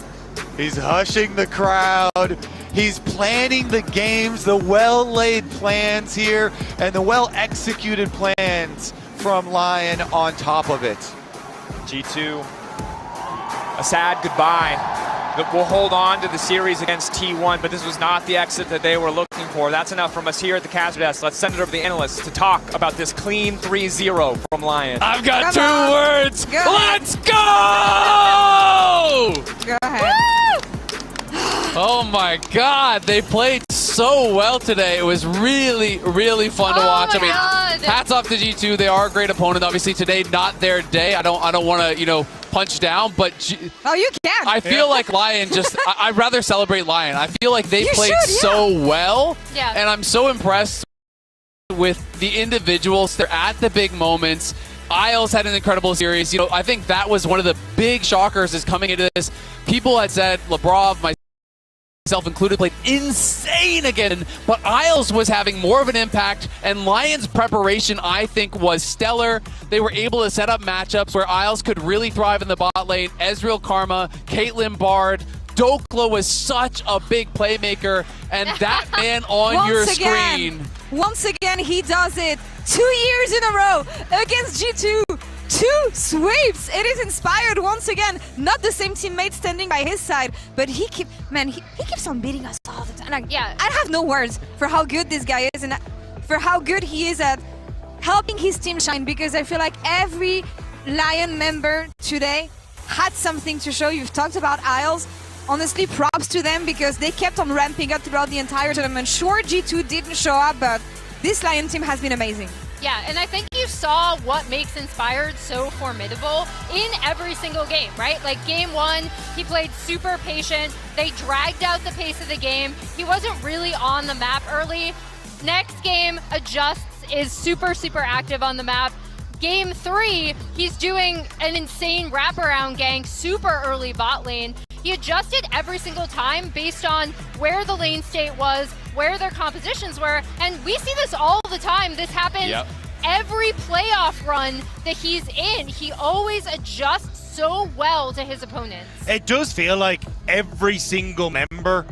Speaker 1: He's hushing the crowd. He's planning the games, the well-laid plans here, and the well-executed plans from LYON on top of it.
Speaker 2: G2, a sad goodbye. We'll hold on to the series against T1, but this was not the exit that they were looking for. That's enough from us here at the Caster Desk. Let's send it over to the analysts to talk about this clean 3-0 from LYON.
Speaker 4: I've got two words.
Speaker 7: Go
Speaker 4: Let's go!
Speaker 7: Go ahead.
Speaker 4: Oh my God, they played so well today. It was really, really fun to watch. I mean, hats off to G2. They are a great opponent. Obviously today, not their day. I don't want to, punch down, but
Speaker 7: oh, you can.
Speaker 4: I feel like LYON I'd rather celebrate LYON. I feel like they played so well, and I'm so impressed with the individuals. They're at the big moments. Isles had an incredible series. I think that was one of the big shockers is coming into this. People had said Labrov, myself included, played insane again, but Isles was having more of an impact, and LYON's preparation, I think, was stellar. They were able to set up matchups where Isles could really thrive in the bot lane. Ezreal Karma, Caitlyn Bard, Dokla was such a big playmaker, and that man on your screen.
Speaker 7: Once again, he does it 2 years in a row against G2. 2 sweeps. It is Inspired once again. Not the same teammate standing by his side, but he keeps on beating us all the time. I have no words for how good this guy is and for how good he is at helping his team shine, because I feel like every LYON member today had something to show. You've talked about Isles. Honestly, props to them because they kept on ramping up throughout the entire tournament. Sure, G2 didn't show up, but this LYON team has been amazing.
Speaker 5: Yeah, and I think you saw what makes Inspired so formidable in every single game, right? Like game 1, he played super patient. They dragged out the pace of the game. He wasn't really on the map early. Next game, adjusts, is super, super active on the map. Game 3, he's doing an insane wraparound gank, super early bot lane. He adjusted every single time based on where the lane state was, where their compositions were, and we see this all the time. This happens every playoff run that he's in. He always adjusts so well to his opponents.
Speaker 6: It does feel like every single member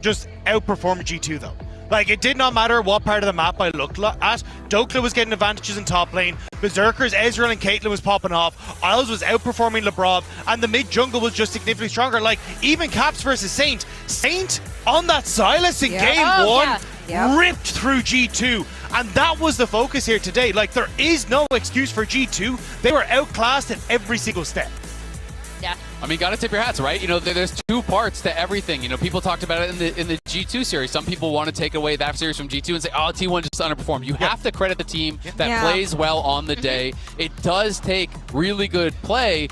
Speaker 6: just outperformed G2 though. Like, it did not matter what part of the map I looked at. Dokla was getting advantages in top lane. Berserkers, Ezreal and Caitlyn was popping off. Isles was outperforming Labrov. And the mid jungle was just significantly stronger. Like, even Caps versus Saint. Saint on that Silas in game 1 ripped through G2. And that was the focus here today. Like, there is no excuse for G2. They were outclassed at every single step.
Speaker 5: Yeah.
Speaker 4: I mean, gotta tip your hats, right? There's 2 parts to everything. People talked about it in the G2 series. Some people want to take away that series from G2 and say, oh, T1 just underperformed. You have to credit the team that plays well on the day. It does take really good play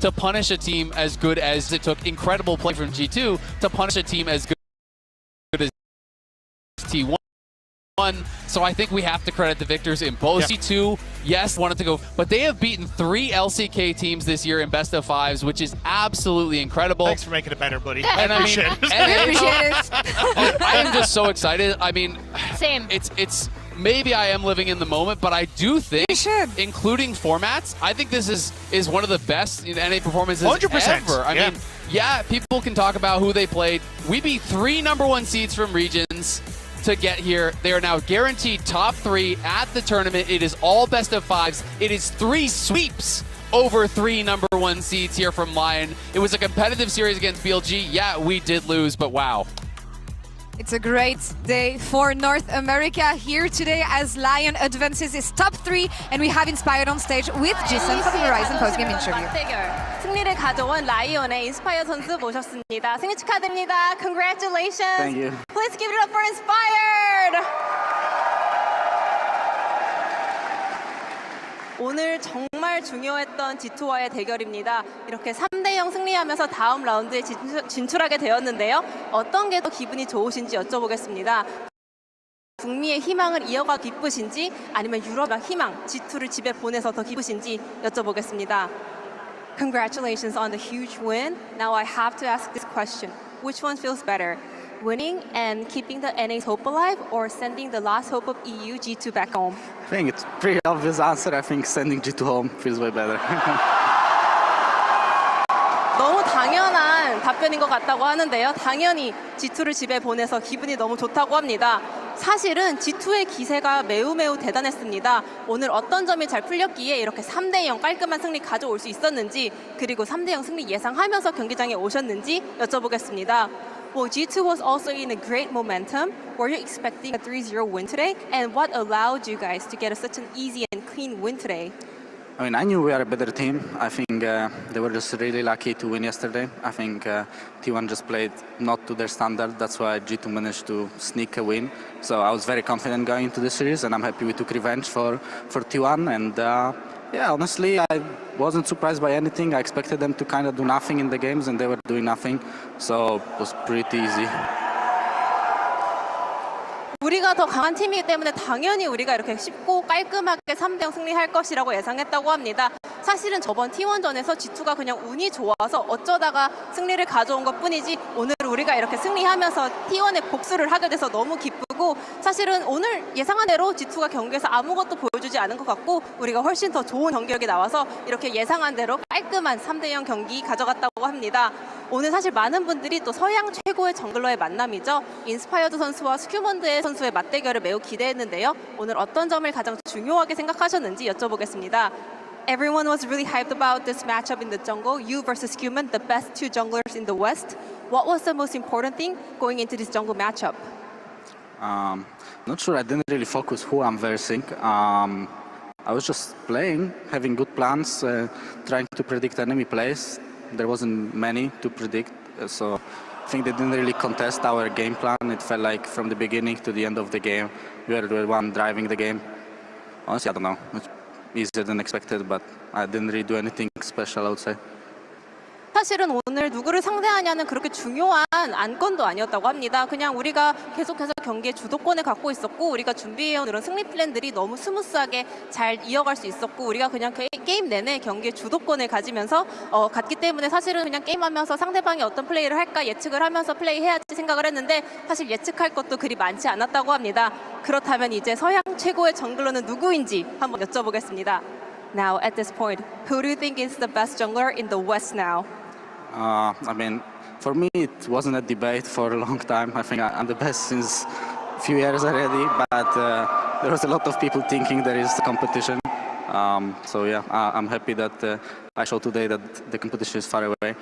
Speaker 4: to punish a team as good as it took incredible play from G2 to punish a team as good as T1. So I think we have to credit the victors in both. G2, yes, wanted to go, but they have beaten 3 LCK teams this year in best of 5s, which is absolutely incredible.
Speaker 6: Thanks for making it better, buddy.
Speaker 4: And I
Speaker 6: appreciate it.
Speaker 4: I am just so excited. I mean,
Speaker 5: same.
Speaker 4: It's maybe I am living in the moment, but I do think, including formats, I think this is one of the best NA performances
Speaker 6: 100%.
Speaker 4: ever. I mean, people can talk about who they played. We beat 3 #1 seeds from regions to get here. They are now guaranteed top 3 at the tournament. It is all best of 5s. It is 3 sweeps over 3 #1 seeds here from LYON. It was a competitive series against BLG. Yeah, we did lose, but wow.
Speaker 7: It's a great day for North America here today as LYON advances its top 3, and we have Inspired on stage with Jason for the Horizon postgame interview.
Speaker 15: 승리를 가져온 라이온의 인스파이어 선수 모셨습니다. 생일 축하드립니다. Congratulations.
Speaker 13: Thank you.
Speaker 15: Please give it up for Inspired. 오늘 정말 정말 중요했던 G2와의 대결입니다. 이렇게 3대0 승리하면서 다음 라운드에 진출하게 되었는데요. 어떤 게 더 기분이 좋으신지 여쭤보겠습니다. 북미의 희망을 이어가 기쁘신지 아니면 유럽의 희망, G2를 집에 보내서 더 기쁘신지 여쭤보겠습니다. Congratulations on the huge win. Now I have to ask this question. Which one feels better? Winning and keeping the NA's hope alive or sending the last hope of EU G2 back home?
Speaker 16: I think it's a pretty obvious answer. I think sending G2 home feels way better.
Speaker 15: 너무 당연한 답변인 것 같다고 하는데요. 당연히 G2를 집에 보내서 기분이 너무 좋다고 합니다. 사실은 G2의 기세가 매우 대단했습니다. 오늘 어떤 점이 잘 풀렸기에 이렇게 3대0 깔끔한 승리 가져올 수 있었는지 그리고 3대0 승리 예상하면서 경기장에 오셨는지 여쭤보겠습니다. Well, G2 was also in a great momentum. Were you expecting a 3-0 win today? And what allowed you guys to get such an easy and clean win today?
Speaker 16: I mean, I knew we are a better team. I think they were just really lucky to win yesterday. I think T1 just played not to their standard. That's why G2 managed to sneak a win. So I was very confident going into the series, and I'm happy we took revenge for T1. And yeah, honestly, I wasn't surprised by anything. I expected them to kind of do nothing in the games, and they were doing nothing. So it was pretty easy.
Speaker 15: 우리가 더 강한 팀이기 때문에 당연히 우리가 이렇게 쉽고 깔끔하게 3대0 승리할 것이라고 예상했다고 합니다. 사실은 저번 T1전에서 G2가 그냥 운이 좋아서 어쩌다가 승리를 가져온 것뿐이지 오늘 우리가 이렇게 승리하면서 T1에 복수를 하게 돼서 너무 기쁘고 사실은 오늘 예상한 대로 G2가 경기에서 아무것도 보여주지 않은 것 같고 우리가 훨씬 더 좋은 경기력이 나와서 이렇게 예상한 대로 깔끔한 3대0 경기 가져갔다고 합니다. 오늘 사실 많은 분들이 또 서양 최고의 정글러의 만남이죠. 인스파이어드 선수와 스큐먼드 선수의 맞대결을 매우 기대했는데요. 오늘 어떤 점을 가장 중요하게 생각하셨는지 여쭤보겠습니다. Everyone was really hyped about this matchup in the jungle. You versus Scuman, the best two junglers in the West. What was the most important thing going into this jungle matchup?
Speaker 16: Not sure. I didn't really focus who I'm versing. I was just playing, having good plans, trying to predict enemy plays. There wasn't many to predict, so I think they didn't really contest our game plan. It felt like from the beginning to the end of the game, we were the one driving the game. Honestly, I don't know. It's easier than expected, but I didn't really do anything special, I would say.
Speaker 15: 사실은 오늘 누구를 상대하냐는 그렇게 중요한 안건도 아니었다고 합니다. 그냥 우리가 계속해서 경기의 주도권을 갖고 있었고 우리가 준비해온 이런 승리 플랜들이 너무 스무스하게 잘 이어갈 수 있었고 우리가 그냥 게임 내내 경기의 주도권을 가지면서 갔기 때문에 사실은 그냥 게임하면서 상대방이 어떤 플레이를 할까 예측을 하면서 플레이해야지 생각을 했는데 사실 예측할 것도 그리 많지 않았다고 합니다. 그렇다면 이제 서양 최고의 정글러는 누구인지 한번 여쭤보겠습니다. Now at this point, who do you think is the best jungler in the West now?
Speaker 16: I mean, for me, it wasn't a debate for a long time. I think I'm the best since a few years already, but there was a lot of people thinking there is the competition. So yeah, I'm happy that I showed today that the competition is far away.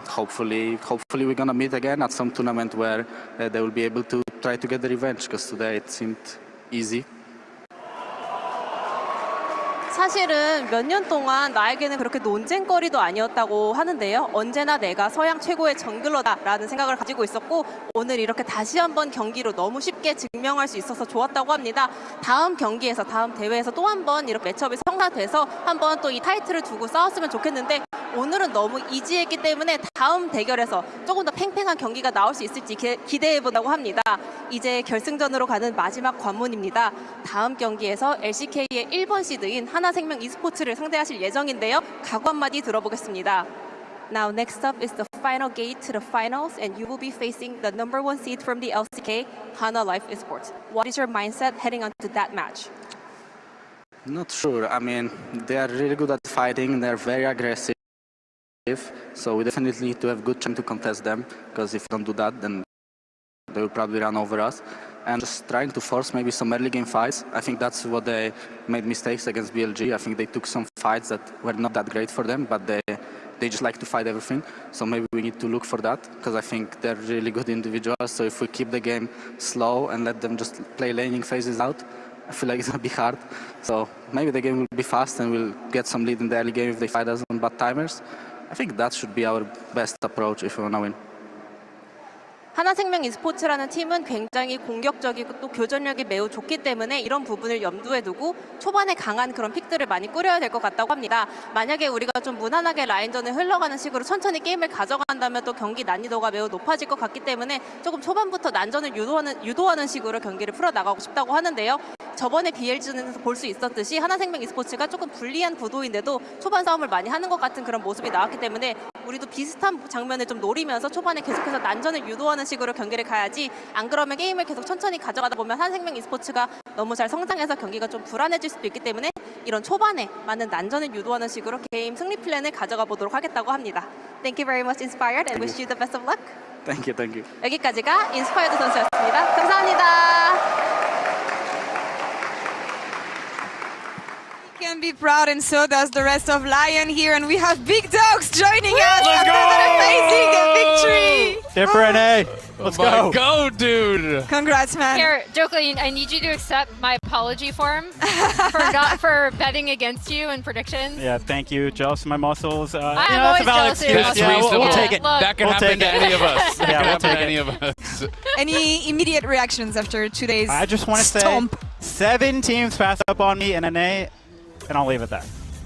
Speaker 16: Hopefully we're gonna meet again at some tournament where they will be able to try to get the revenge, because today it seemed easy.
Speaker 15: 사실은 몇 년 동안 나에게는 그렇게 논쟁거리도 아니었다고 하는데요. 언제나 내가 서양 최고의 정글러다라는 생각을 가지고 있었고 오늘 이렇게 다시 한번 경기로 너무 쉽게 증명할 수 있어서 좋았다고 합니다. 다음 경기에서 다음 대회에서 또 한 번 이렇게 매치업이 성사돼서 한번 또 이 타이틀을 두고 싸웠으면 좋겠는데 오늘은 너무 이지했기 때문에 다음 대결에서 조금 더 팽팽한 경기가 나올 수 있을지 기대해본다고 합니다. 이제 결승전으로 가는 마지막 관문입니다. 다음 경기에서 LCK의 1번 시드인 하나생명 e스포츠를 상대하실 예정인데요. 각오 한마디 들어보겠습니다. Now next up is the final gate to the finals and you will be facing the number 1 seed from the LCK, Hana Life Esports. What is your mindset heading on to that match?
Speaker 16: Not sure. I mean, they are really good at fighting. They're very aggressive. So we definitely need to have good chance to contest them, because if we don't do that, then they will probably run over us. And just trying to force maybe some early game fights. I think that's what they made mistakes against BLG. I think they took some fights that were not that great for them, but they just like to fight everything. So maybe we need to look for that, because I think they're really good individuals. So if we keep the game slow and let them just play laning phases out, I feel like it's going to be hard. So maybe the game will be fast and we'll get some lead in the early game if they fight us on bad timers. I think that should be our best approach if we want to win.
Speaker 15: 하나생명 e스포츠라는 팀은 굉장히 공격적이고 또 교전력이 매우 좋기 때문에 이런 부분을 염두에 두고 초반에 강한 그런 픽들을 많이 꾸려야 될 것 같다고 합니다. 만약에 우리가 좀 무난하게 라인전을 흘러가는 식으로 천천히 게임을 가져간다면 또 경기 난이도가 매우 높아질 것 같기 때문에 조금 초반부터 난전을 유도하는 식으로 경기를 풀어나가고 싶다고 하는데요. 저번에 BLG전에서 볼 수 있었듯이 하나생명 e스포츠가 조금 불리한 구도인데도 초반 싸움을 많이 하는 것 같은 그런 모습이 나왔기 때문에 우리도 비슷한 장면을 좀 노리면서 초반에 계속해서 난전을 유도하는 식으로 경기를 가야지, 안 그러면 게임을 계속 천천히 가져가다 보면 하나생명 e스포츠가 너무 잘 성장해서 경기가 좀 불안해질 수도 있기 때문에 이런 초반에 맞는 난전을 유도하는 식으로 게임 승리 플랜을 가져가 보도록 하겠다고 합니다. Thank you very much, Inspired, and wish you the best of luck.
Speaker 16: Thank you, thank you.
Speaker 15: 여기까지가 인스파이어드 선수였습니다. 감사합니다.
Speaker 7: Can be proud, and so does the rest of LYON here, and we have Big Dogs joining us after that amazing victory.
Speaker 1: Different A. Let's go.
Speaker 4: Go, dude.
Speaker 7: Congrats, man.
Speaker 5: Here, Jocelyne, I need you to accept my apology form for betting against you in predictions.
Speaker 17: Yeah, thank you. Jealous of my muscles.
Speaker 5: I'm always jealous of your muscles.
Speaker 4: Yeah,
Speaker 1: we'll take it.
Speaker 5: Look,
Speaker 4: That could happen to any of us. That
Speaker 17: Yeah,
Speaker 4: could
Speaker 17: we'll
Speaker 4: happen to
Speaker 17: take
Speaker 4: any of us.
Speaker 7: Any immediate reactions after today's
Speaker 17: I just want to say
Speaker 7: stomp?
Speaker 17: 7 teams passed up on me in an A, and I'll leave it there.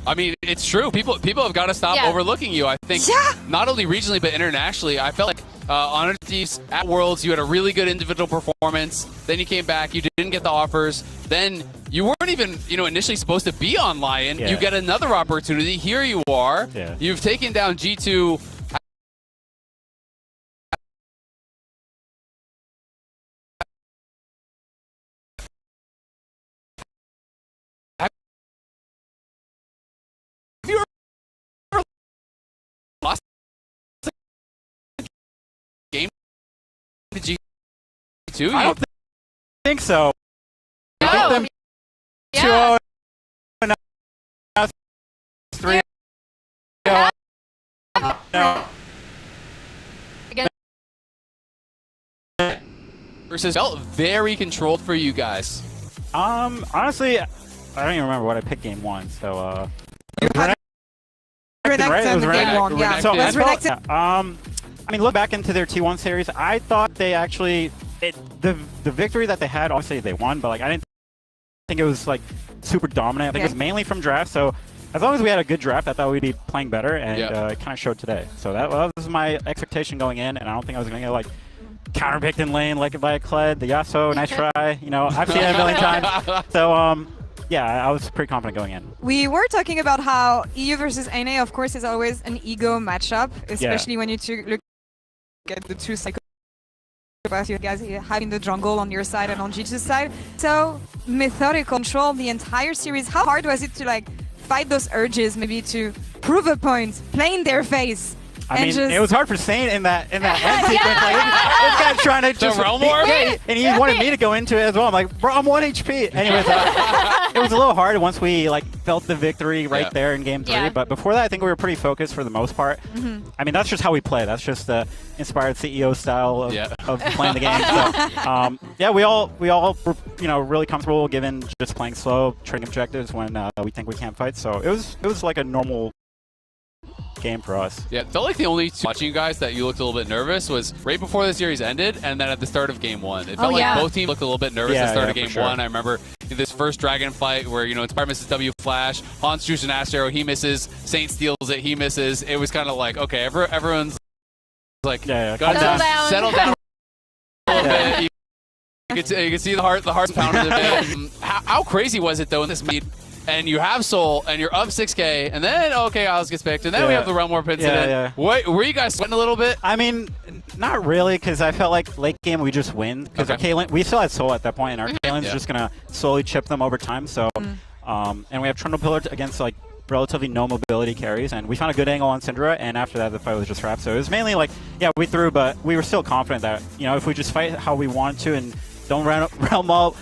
Speaker 4: I mean, it's true. People have got to stop overlooking you. I think not only regionally but internationally. I felt like on Thieves at Worlds, you had a really good individual performance. Then you came back, you didn't get the offers. Then you weren't even, initially supposed to be on LYON.
Speaker 17: Yeah.
Speaker 4: You get another opportunity. Here you are.
Speaker 17: Yeah.
Speaker 4: You've taken down G2.
Speaker 17: I don't think so. We beat them 2-0 and now 3-0. No.
Speaker 4: Versus felt very controlled for you guys.
Speaker 17: Honestly, I don't even remember what I picked game 1. So
Speaker 7: Renekton,
Speaker 17: right? It was
Speaker 7: game 1, yeah.
Speaker 17: So
Speaker 7: It was Renekton.
Speaker 17: I mean, look back into their T1 series. I thought they actually the victory that they had. Obviously, they won, but like I didn't think it was like super dominant. I think it was mainly from draft. So as long as we had a good draft, I thought we'd be playing better, and it kind of showed today. So that was my expectation going in, and I don't think I was going to get like counterpicked in lane like by a Kled, the Yasuo, nice try. I've seen it a million times. So yeah, I was pretty confident going in.
Speaker 7: We were talking about how EU versus NA, of course, is always an ego matchup, especially when you look at the two psychopaths you guys have in the jungle on your side and on G2's side. So methodical control the entire series. How hard was it to fight those urges, maybe to prove a point, play in their face?
Speaker 17: I mean, it was hard for Saint in that end sequence. Like, this guy's trying to just
Speaker 4: realm war?
Speaker 17: And he wanted me to go into it as well. I'm like, bro, I'm 1 HP. Anyways, it was a little hard once we felt the victory right there in game 3.
Speaker 5: Yeah.
Speaker 17: But before that, I think we were pretty focused for the most part. I mean, that's just how we play. That's just the inspired CEO style of playing the game. So, yeah, we all were, really comfortable given just playing slow, trading objectives when we think we can't fight. So it was like a normal game for us.
Speaker 4: Yeah, it felt like the only watching you guys that you looked a little bit nervous was right before the series ended and then at the start of game 1. It felt like both teams looked a little bit nervous at the start of game 1. I remember this first Dragon fight where, Inspire misses W Flash, Hans shoots an Ash Arrow, he misses, Saint steals it, he misses. It was kind of like, okay, everyone's like, settle down a little bit. You can see the heart's pounding a bit. How crazy was it though in this meet? And you have Soul, and you're up 6K, and then, Alice gets picked, and then we have the Realm Warp incident. Were you guys sweating a little bit?
Speaker 17: I mean, not really, because I felt like late game we just win. Because our Caitlyn, we still had Soul at that point, and our Caitlyn's just going to slowly chip them over time. So, and we have Trundle Pillar against relatively no mobility carries, and we found a good angle on Syndra, and after that the fight was just wrapped. So it was mainly we threw, but we were still confident that, if we just fight how we want to and don't realm alt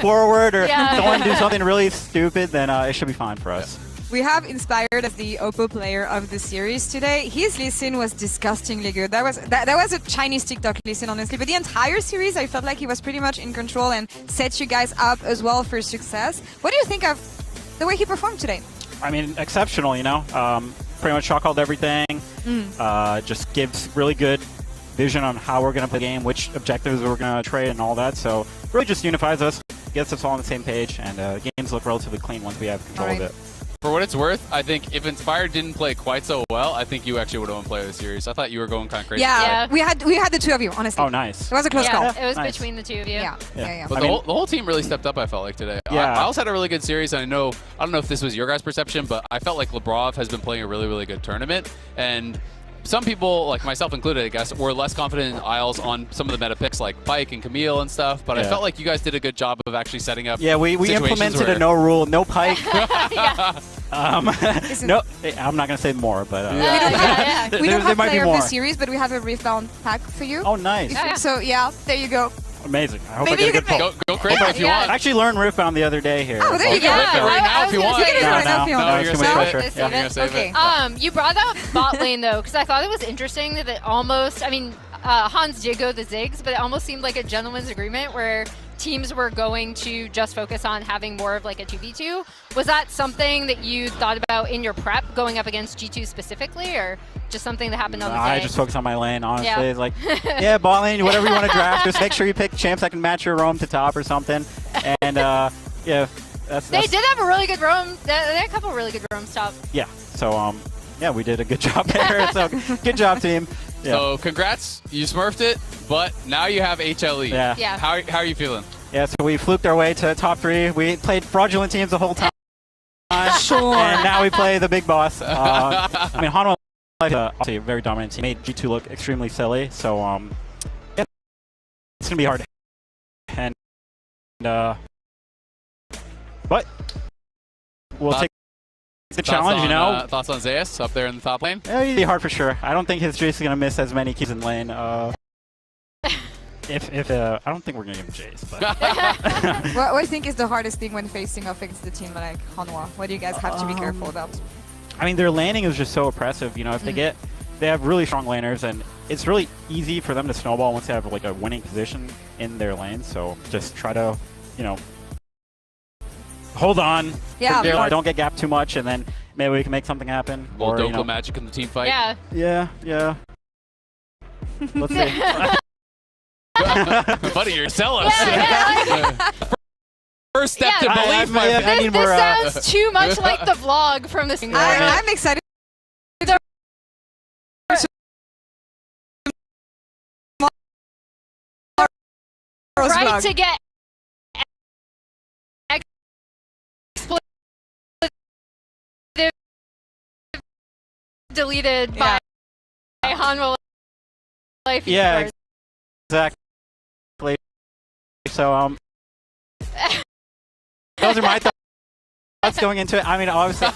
Speaker 17: forward or don't do something really stupid, then it should be fine for us.
Speaker 7: We have Inspired as the Oppo player of the series today. His listen was disgustingly good. That was a Chinese TikTok listen, honestly. But the entire series, I felt like he was pretty much in control and set you guys up as well for success. What do you think of the way he performed today?
Speaker 17: I mean, exceptional, pretty much shot called everything. Just gives really good vision on how we're going to play the game, which objectives we're going to trade, and all that. So really just unifies us, gets us all on the same page, and games look relatively clean once we have control of it.
Speaker 4: For what it's worth, I think if Inspired didn't play quite so well, I think you actually would have won player of the series. I thought you were going kind of crazy.
Speaker 7: Yeah, we had the two of you, honestly.
Speaker 17: Oh, nice.
Speaker 7: It was a close call.
Speaker 5: It was
Speaker 17: Nice.
Speaker 5: between the two of you.
Speaker 7: Yeah.
Speaker 4: But the whole team really stepped up, I felt like, today.
Speaker 17: Yeah.
Speaker 4: I also had a really good series, and I don't know if this was your guys' perception, but I felt like Lebrov has been playing a really, really good tournament. And some people, like myself included, I guess, were less confident in Isles on some of the meta picks like Pike and Camille and stuff, but I felt like you guys did a good job of actually setting up.
Speaker 17: Yeah, we implemented a no rule, no Pike. No, I'm not going to say more, but
Speaker 7: we don't have,
Speaker 17: there
Speaker 7: player
Speaker 17: might be
Speaker 7: of
Speaker 17: more.
Speaker 7: the series, but we have a Riftbound pack for you.
Speaker 17: Oh, nice.
Speaker 7: So yeah, there you go.
Speaker 17: Amazing. I hope
Speaker 7: Maybe
Speaker 17: I
Speaker 7: you
Speaker 17: get a
Speaker 7: can
Speaker 17: good pull.
Speaker 4: Go crazy if you want.
Speaker 17: I actually learned Riftbound the other day here.
Speaker 7: Oh, there you go.
Speaker 4: Right now if you want.
Speaker 7: You can do it right now if you want.
Speaker 17: No, it's too much pressure.
Speaker 5: Save
Speaker 4: You're gonna
Speaker 5: it?
Speaker 4: save
Speaker 7: Okay.
Speaker 4: it.
Speaker 5: You brought up bot lane though, because I thought it was interesting that it almost, I mean, Hans did go the Ziggs, but it almost seemed like a gentleman's agreement where teams were going to just focus on having more of like a 2v2. Was that something that you thought about in your prep going up against G2 specifically, or just something that happened on the day?
Speaker 17: I just focus on my lane, honestly.
Speaker 5: Yeah.
Speaker 17: It's like, yeah, bot lane, whatever you want to draft, just make sure you pick champs that can match your roam to top or something. And yeah,
Speaker 5: they did have a really good roam. They had a couple really good roams top.
Speaker 17: Yeah, so yeah, we did a good job there. So good job, team. Yeah.
Speaker 4: So congrats, you smurfed it, but now you have HLE.
Speaker 17: Yeah.
Speaker 4: How are you feeling?
Speaker 17: Yeah, so we fluked our way to top 3. We played fraudulent teams the whole time. Sure. And now we play the big boss. I mean, Hanwha is obviously a very dominant team. Made G2 look extremely silly, so yeah, it's gonna be hard. And but we'll take the challenge, you know.
Speaker 4: Thoughts on Zeus up there in the top lane?
Speaker 17: Yeah, it'll be hard for sure. I don't think his Jace is gonna miss as many keys in lane. If I don't think we're gonna give him Jace, but
Speaker 7: What do you think is the hardest thing when facing off against a team like Hanwha? What do you guys have to be careful about?
Speaker 17: I mean, their laning is just so oppressive. You know, if they have really strong laners, and it's really easy for them to snowball once they have like a winning position in their lane. So just try to, you know, hold on.
Speaker 7: Yeah.
Speaker 17: Don't get gapped too much, and then maybe we can make something happen.
Speaker 4: Little
Speaker 17: Or,
Speaker 4: Dokla
Speaker 17: you know,
Speaker 4: magic in the team fight.
Speaker 5: Yeah.
Speaker 17: Yeah. Let's see.
Speaker 4: Buddy, you're jealous. First step to belief.
Speaker 5: This sounds too much like the vlog from this.
Speaker 7: I'm excited.
Speaker 5: Right to get deleted by Hanwha Life.
Speaker 17: Yeah, exactly. So those are my thoughts going into it. I mean, obviously.